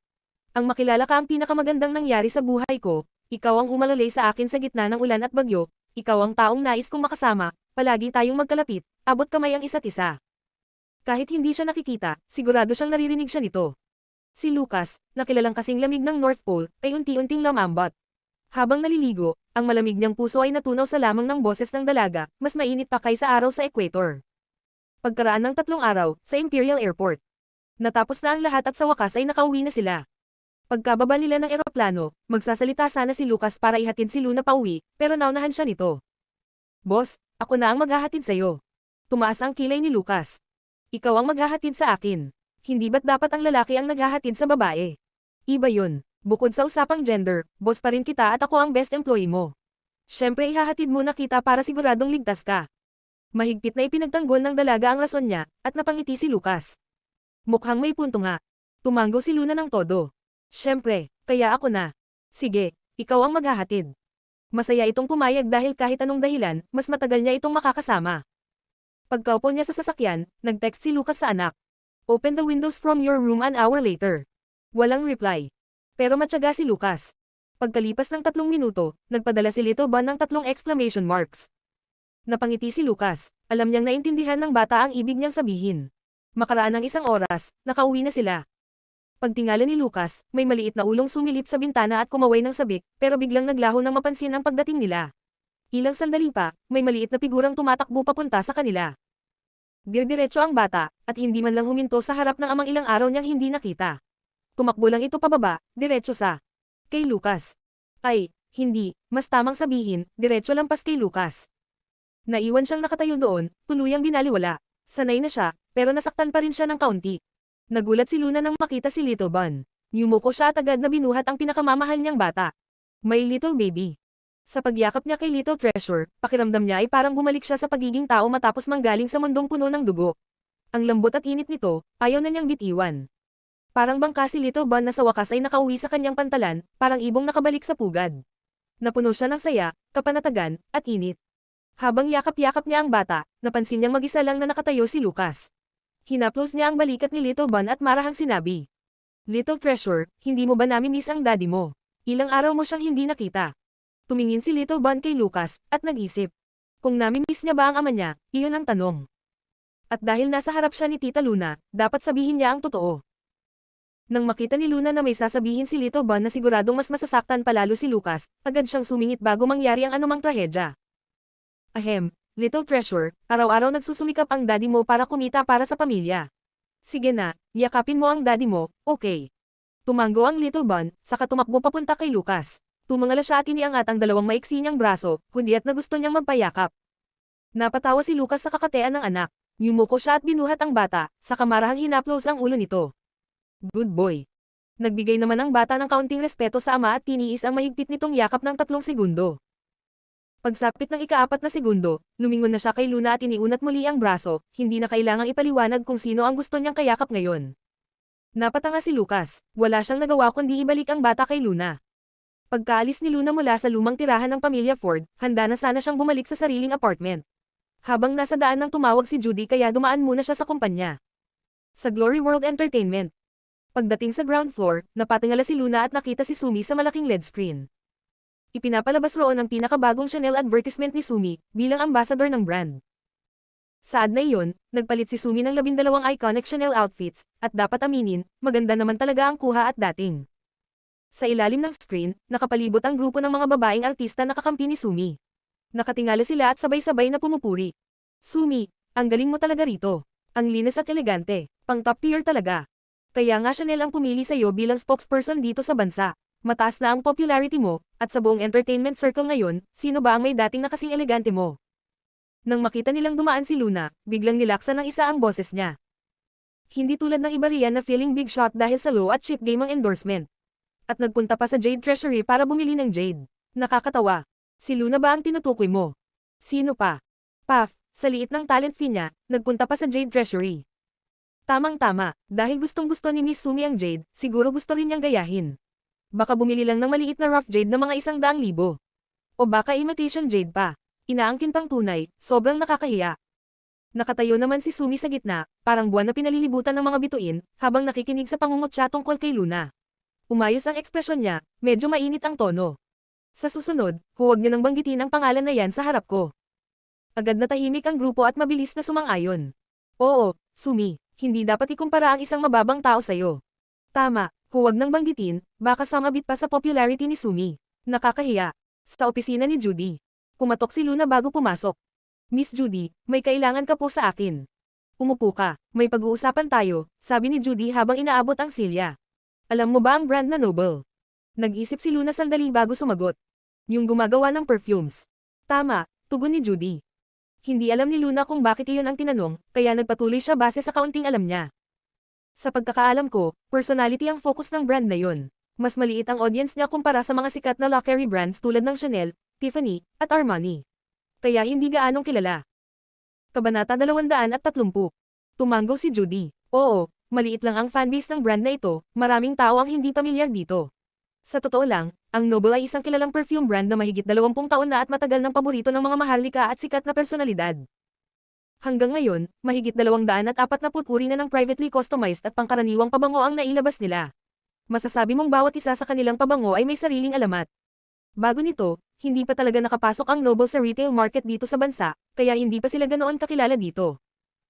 [SPEAKER 1] Ang makilala ka ang pinakamagandang nangyari sa buhay ko, ikaw ang umalalay sa akin sa gitna ng ulan at bagyo, ikaw ang taong nais kong makasama, palagi tayong magkalapit, abot kamay ang isa't isa. Kahit hindi siya nakikita, sigurado siyang naririnig siya nito. Si Lucas, na kilalang kasing lamig ng North Pole, ay unti-unting lamambot. Habang naliligo, ang malamig niyang puso ay natunaw sa lamang ng boses ng dalaga, mas mainit pa kaysa araw sa equator. Pagkaraan ng 3 araw, sa Imperial Airport. Natapos na ang lahat at sa wakas ay nakauwi na sila. Pagkababa nila ng eroplano, magsasalita sana si Lucas para ihatid si Luna pauwi, pero naunahan siya nito. Boss, ako na ang maghahatid sa'yo. Tumaas ang kilay ni Lucas. Ikaw ang maghahatid sa akin. Hindi ba't dapat ang lalaki ang naghahatid sa babae? Iba yun. Bukod sa usapang gender, boss pa rin kita at ako ang best employee mo. Siyempre ihahatid muna kita para siguradong ligtas ka. Mahigpit na ipinagtanggol ng dalaga ang rason niya, at napangiti si Lucas. Mukhang may punto nga. Tumango si Luna ng todo. Siyempre, kaya ako na. Sige, ikaw ang maghahatid. Masaya itong pumayag dahil kahit anong dahilan, mas matagal niya itong makakasama. Pagkaupo niya sa sasakyan, nag-text si Lucas sa anak. Open the windows from your room an hour later. Walang reply. Pero matyaga si Lucas. Pagkalipas ng 3 minuto, nagpadala si Little Bon ng 3 exclamation marks. Napangiti si Lucas. Alam niyang naintindihan ng bata ang ibig niyang sabihin. Makaraan ng 1 oras, nakauwi na sila. Pagtingala ni Lucas, may maliit na ulong sumilip sa bintana at kumaway ng sabik, pero biglang naglaho nang mapansin ang pagdating nila. Ilang sandali pa, may maliit na figurang tumatakbo papunta sa kanila. Dirdiretso ang bata, at hindi man lang huminto sa harap ng amang ilang araw niyang hindi nakita. Tumakbo lang ito pababa, diretso sa kay Lucas. Ay, hindi, mas tamang sabihin, diretso lampas kay Lucas. Naiwan siyang nakatayo doon, tuluyang binaliwala. Sanay na siya, pero nasaktan pa rin siya ng kaunti. Nagulat si Luna nang makita si Little Bon. Yumuko siya at agad na binuhat ang pinakamamahal niyang bata. My little baby. Sa pagyakap niya kay Little Treasure, pakiramdam niya ay parang bumalik siya sa pagiging tao matapos manggaling sa mundong puno ng dugo. Ang lambot at init nito, ayaw na niyang bitiwan. Parang bangka si Little Bon na sa wakas ay nakauwi sa kanyang pantalan, parang ibong nakabalik sa pugad. Napuno siya ng saya, kapanatagan, at init. Habang yakap-yakap niya ang bata, napansin niyang mag-isa lang na nakatayo si Lucas. Hinaplos niya ang balikat ni Little Bon at marahang sinabi. Little Treasure, hindi mo ba nami-miss ang daddy mo? Ilang araw mo siyang hindi nakita. Tumingin si Little Bon kay Lucas, at nag-isip. Kung nami-miss niya ba ang ama niya, iyon ang tanong. At dahil nasa harap siya ni Tita Luna, dapat sabihin niya ang totoo. Nang makita ni Luna na may sasabihin si Little Bon na siguradong mas masasaktan palalo si Lucas, agad siyang sumingit bago mangyari ang anumang trahedya. Ahem, Little Treasure, araw-araw nagsusumikap ang daddy mo para kumita para sa pamilya. Sige na, yakapin mo ang daddy mo, okay. Tumango ang Little Bon, saka tumakbo papunta kay Lucas. Tumangala siya at iniangat ang 2 maiksi niyang braso, hundiat na gusto niyang magpayakap. Napatawa si Lucas sa kakatean ng anak. Yumuko siya at binuhat ang bata, saka marahang hinaplos ang ulo nito. Good boy. Nagbigay naman ang bata ng kaunting respeto sa ama at tiniis ang mahigpit nitong yakap ng 3 segundo. Pagsapit ng ika-4 na segundo, lumingon na siya kay Luna at iniunat muli ang braso, hindi na kailangang ipaliwanag kung sino ang gusto niyang kayakap ngayon. Napatanga si Lucas, wala siyang nagawa kundi ibalik ang bata kay Luna. Pagkaalis ni Luna mula sa lumang tirahan ng pamilya Ford, handa na sana siyang bumalik sa sariling apartment. Habang nasa daan nang tumawag si Judy kaya dumaan muna siya sa kumpanya. Sa Glory World Entertainment. Pagdating sa ground floor, napatingala si Luna at nakita si Sumi sa malaking LED screen. Ipinapalabas roon ang pinakabagong Chanel advertisement ni Sumi, bilang ambassador ng brand. Saad na iyon, nagpalit si Sumi ng 12 iconic Chanel outfits, at dapat aminin, maganda naman talaga ang kuha at dating. Sa ilalim ng screen, nakapalibot ang grupo ng mga babaeng artista na kakampi ni Sumi. Nakatingala sila at sabay-sabay na pumupuri. Sumi, ang galing mo talaga rito. Ang linis at elegante, pang top tier talaga. Kaya nga Chanel ang pumili sa iyo bilang spokesperson dito sa bansa. Mataas na ang popularity mo, at sa buong entertainment circle ngayon, sino ba ang may dating na kasing elegante mo? Nang makita nilang dumaan si Luna, biglang nilaksan ng isa ang boses niya. Hindi tulad ng iba riyan na feeling big shot dahil sa low at cheap game ang endorsement. At nagpunta pa sa Jade Treasury para bumili ng Jade. Nakakatawa. Si Luna ba ang tinutukoy mo? Sino pa? Puff, sa liit ng talent fee niya, nagpunta pa sa Jade Treasury. Tamang-tama, dahil gustong-gusto ni Miss Sumi ang jade, siguro gusto rin niyang gayahin. Baka bumili lang ng maliit na rough jade na mga 100,000. O baka imitation jade pa. Inaangkin pang tunay, sobrang nakakahiya. Nakatayo naman si Sumi sa gitna, parang buwan na pinalilibutan ng mga bituin, habang nakikinig sa pangungutya tungkol kay Luna. Umayos ang ekspresyon niya, medyo mainit ang tono. Sa susunod, huwag niyo nang banggitin ang pangalan na yan sa harap ko. Agad na tahimik ang grupo at mabilis na sumang-ayon. Oo, Sumi, hindi dapat ikumpara ang isang mababang tao sa'yo. Tama, huwag nang banggitin, baka sumabit pa sa popularity ni Sumi. Nakakahiya. Sa opisina ni Judy. Kumatok si Luna bago pumasok. Miss Judy, may kailangan ka po sa akin. Umupo ka, may pag-uusapan tayo, sabi ni Judy habang inaabot ang silya. Alam mo ba ang brand na Noble? Nag-isip si Luna sandali bago sumagot. Yung gumagawa ng perfumes. Tama, tugon ni Judy. Hindi alam ni Luna kung bakit iyon ang tinanong, kaya nagpatuloy siya base sa kaunting alam niya. Sa pagkakaalam ko, personality ang focus ng brand na yon. Mas maliit ang audience niya kumpara sa mga sikat na luxury brands tulad ng Chanel, Tiffany, at Armani. Kaya hindi gaanong kilala. Kabanata 230. Tumango si Judy. Oo, maliit lang ang fanbase ng brand na ito, maraming tao ang hindi pamilyar dito. Sa totoo lang, ang Noble ay isang kilalang perfume brand na mahigit 20 taon na at matagal ng paborito ng mga maharlika at sikat na personalidad. Hanggang ngayon, mahigit 240 uri na ng privately customized at pangkaraniwang pabango ang nailabas nila. Masasabi mong bawat isa sa kanilang pabango ay may sariling alamat. Bago nito, hindi pa talaga nakapasok ang Noble sa retail market dito sa bansa, kaya hindi pa sila ganoon kakilala dito.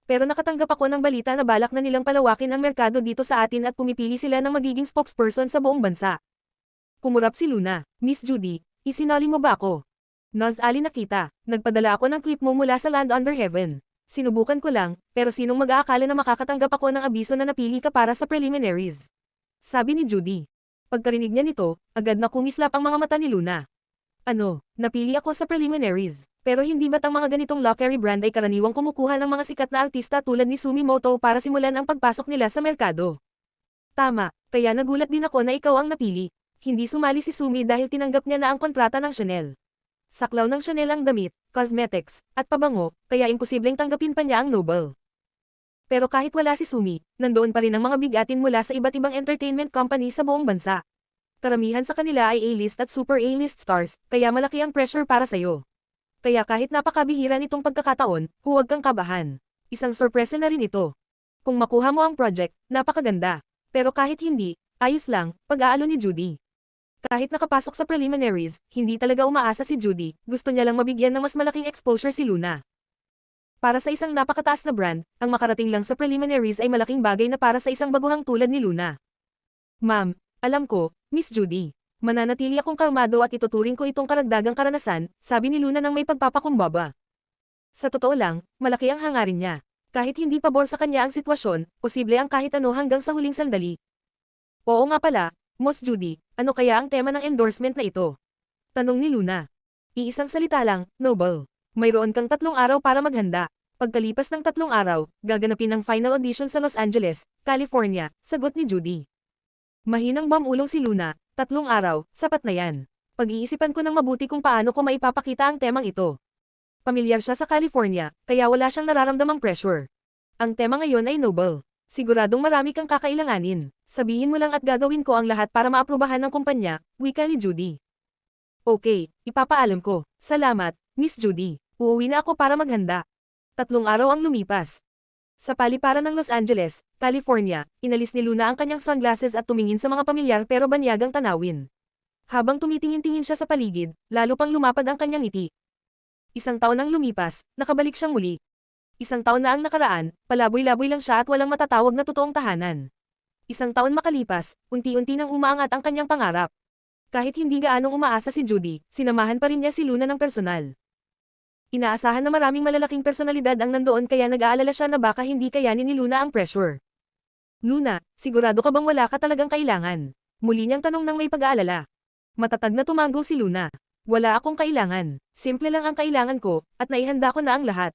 [SPEAKER 1] Pero nakatanggap ako ng balita na balak na nilang palawakin ang merkado dito sa atin at pumipili sila ng magiging spokesperson sa buong bansa. Kumurap si Luna. Miss Judy, isinali mo ba ako? Ali na kita, nagpadala ako ng clip mo mula sa Land Under Heaven. Sinubukan ko lang, pero sinong mag-aakala na makakatanggap ako ng abiso na napili ka para sa preliminaries? Sabi ni Judy. Pagkarinig niya nito, agad na kumislap ang mga mata ni Luna. Ano, napili ako sa preliminaries, pero hindi ba't ang mga ganitong luxury brand ay karaniwang kumukuha ng mga sikat na artista tulad ni Sumi Moto para simulan ang pagpasok nila sa merkado? Tama, kaya nagulat din ako na ikaw ang napili. Hindi sumali si Sumi dahil tinanggap niya na ang kontrata ng Chanel. Saklaw ng Chanel ang damit, cosmetics, at pabango, kaya imposibleng tanggapin pa niya ang Noble. Pero kahit wala si Sumi, nandoon pa rin ang mga bigatin mula sa iba't ibang entertainment company sa buong bansa. Karamihan sa kanila ay A-list at super A-list stars, kaya malaki ang pressure para sa'yo. Kaya kahit napakabihira nitong pagkakataon, huwag kang kabahan. Isang sorpresa na rin ito. Kung makuha mo ang project, napakaganda. Pero kahit hindi, ayos lang, pag-aalo ni Judy. Kahit nakapasok sa preliminaries, hindi talaga umaasa si Judy, gusto niya lang mabigyan ng mas malaking exposure si Luna. Para sa isang napakataas na brand, ang makarating lang sa preliminaries ay malaking bagay na para sa isang baguhang tulad ni Luna. Ma'am, alam ko, Miss Judy. Mananatili akong kalmado at ituturing ko itong karagdagang karanasan, sabi ni Luna nang may pagpapakumbaba. Sa totoo lang, malaki ang hangarin niya. Kahit hindi pabor sa kanya ang sitwasyon, posible ang kahit ano hanggang sa huling sandali. Oo nga pala, Miss Judy, ano kaya ang tema ng endorsement na ito? Tanong ni Luna. Iisang salita lang, Noble. Mayroon kang 3 araw para maghanda. Pagkalipas ng 3 araw, gaganapin ang final audition sa Los Angeles, California, sagot ni Judy. Mahinang bamulong si Luna, 3 araw, sapat na yan. Pag-iisipan ko ng mabuti kung paano ko maipapakita ang temang ito. Pamilyar siya sa California, kaya wala siyang nararamdamang pressure. Ang tema ngayon ay Noble. Siguradong marami kang kakailanganin. Sabihin mo lang at gagawin ko ang lahat para maaprubahan ng kumpanya, wika ni Judy. Okay, ipapaalam ko. Salamat, Miss Judy. Uuwi na ako para maghanda. 3 araw ang lumipas. Sa paliparan ng Los Angeles, California, inalis ni Luna ang kanyang sunglasses at tumingin sa mga pamilyar pero banyagang tanawin. Habang tumitingin-tingin siya sa paligid, lalo pang lumapad ang kanyang ngiti. 1 taon ang lumipas, nakabalik siyang muli. 1 taon na ang nakaraan, palaboy-laboy lang siya at walang matatawag na totoong tahanan. 1 taon makalipas, unti-unti nang umaangat ang kanyang pangarap. Kahit hindi gaanong umaasa si Judy, sinamahan pa rin niya si Luna ng personal. Inaasahan na maraming malalaking personalidad ang nandoon kaya nag-aalala siya na baka hindi kayanin ni Luna ang pressure. Luna, sigurado ka bang wala ka talagang kailangan? Muli niyang tanong ng may pag-aalala. Matatag na tumango si Luna. Wala akong kailangan, simple lang ang kailangan ko, at naihanda ko na ang lahat.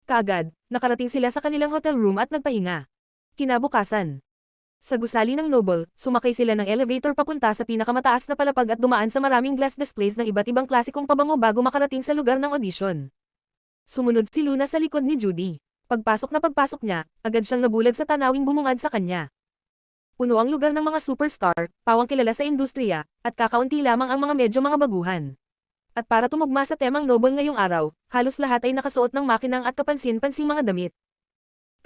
[SPEAKER 1] Kaagad, nakarating sila sa kanilang hotel room at nagpahinga. Kinabukasan. Sa gusali ng Noble, sumakay sila ng elevator papunta sa pinakamataas na palapag at dumaan sa maraming glass displays ng iba't ibang klasikong pabango bago makarating sa lugar ng audition. Sumunod si Luna sa likod ni Judy. Pagpasok niya, agad siyang nabulag sa tanawing bumungad sa kanya. Puno ang lugar ng mga superstar, pawang kilala sa industriya, at kakaunti lamang ang mga medyo mga baguhan. At para tumugma sa temang noble ngayong araw, halos lahat ay nakasuot ng makinang at kapansin-pansing mga damit.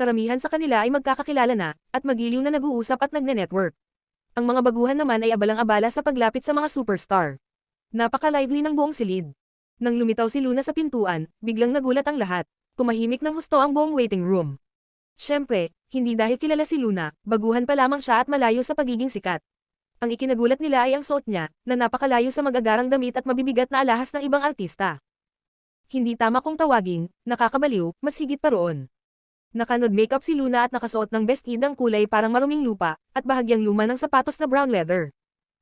[SPEAKER 1] Karamihan sa kanila ay magkakakilala na, at magiliw na nag-uusap at nagne-network. Ang mga baguhan naman ay abalang-abala sa paglapit sa mga superstar. Napaka-lively ng buong silid. Nang lumitaw si Luna sa pintuan, biglang nagulat ang lahat. Tumahimik ng husto ang buong waiting room. Siyempre, hindi dahil kilala si Luna, baguhan pa lamang siya at malayo sa pagiging sikat. Ang ikinagulat nila ay ang suot niya, na napakalayo sa mag-agarang damit at mabibigat na alahas ng ibang artista. Hindi tama kung tawaging, nakakabaliw, mas higit pa roon. Naka-nude makeup si Luna at nakasuot ng bestidang kulay parang maruming lupa, at bahagyang luma ng sapatos na brown leather.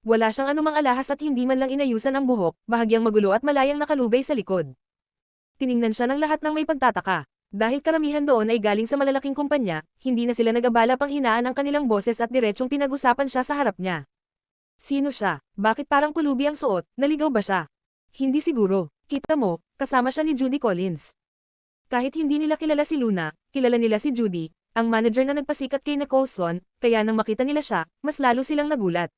[SPEAKER 1] Wala siyang anumang alahas at hindi man lang inayusan ang buhok, bahagyang magulo at malayang nakalugay sa likod. Tiningnan siya ng lahat ng may pagtataka. Dahil karamihan doon ay galing sa malalaking kumpanya, hindi na sila nag-abala pang hinaan ang kanilang boses at diretsyong pinag-usapan siya sa harap niya. Sino siya? Bakit parang pulubi ang suot? Naligaw ba siya? Hindi siguro. Kita mo, kasama siya ni Judy Collins. Kahit hindi nila kilala si Luna, kilala nila si Judy, ang manager na nagpasikat kay Nicole Sloan, kaya nang makita nila siya, mas lalo silang nagulat.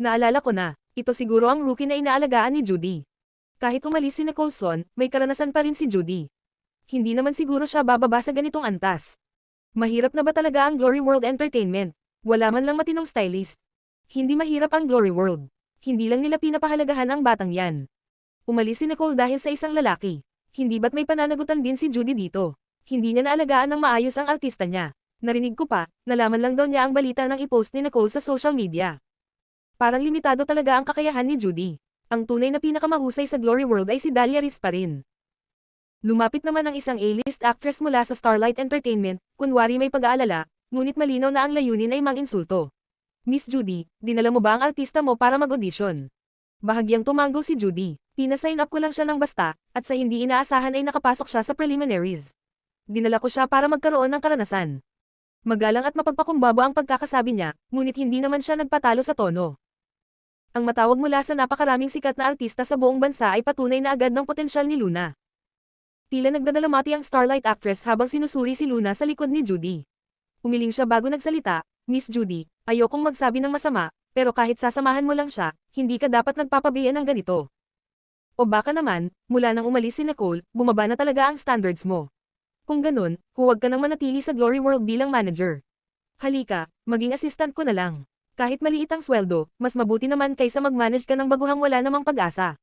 [SPEAKER 1] Naalala ko na, ito siguro ang rookie na inaalagaan ni Judy. Kahit umalis si Nicole Sloan, may karanasan pa rin si Judy. Hindi naman siguro siya bababa sa ganitong antas. Mahirap na ba talaga ang Glory World Entertainment? Wala man lang matinong stylist. Hindi mahirap ang Glory World. Hindi lang nila pinapahalagahan ang batang yan. Umalis si Nicole dahil sa isang lalaki. Hindi ba't may pananagutan din si Judy dito? Hindi niya naalagaan ng maayos ang artista niya. Narinig ko pa, nalaman lang daw niya ang balita nang i-post ni Nicole sa social media. Parang limitado talaga ang kakayahan ni Judy. Ang tunay na pinakamahusay sa Glory World ay si Dahlia Riz pa rin. Lumapit naman ang isang A-list actress mula sa Starlight Entertainment, kunwari may pag-aalala, ngunit malinaw na ang layunin ay mang-insulto. Miss Judy, dinala mo ba ang artista mo para mag-audition? Bahagyang tumanggo si Judy. Pina-sign up ko lang siya ng basta, at sa hindi inaasahan ay nakapasok siya sa preliminaries. Dinala ko siya para magkaroon ng karanasan. Magalang at mapagpakumbaba ang pagkakasabi niya, ngunit hindi naman siya nagpatalo sa tono. Ang matawag mula sa napakaraming sikat na artista sa buong bansa ay patunay na agad ng potensyal ni Luna. Tila nagdadalamati ang Starlight actress habang sinusuri si Luna sa likod ni Judy. Umiling siya bago nagsalita, Miss Judy, ayokong magsabi ng masama, pero kahit sasamahan mo lang siya, hindi ka dapat nagpapabiyan ng ganito. O baka naman, mula nang umalis si Nicole, bumaba na talaga ang standards mo. Kung ganun, huwag ka nang manatili sa Glory World bilang manager. Halika, maging assistant ko na lang. Kahit maliit ang sweldo, mas mabuti naman kaysa mag-manage ka ng baguhang wala namang pag-asa.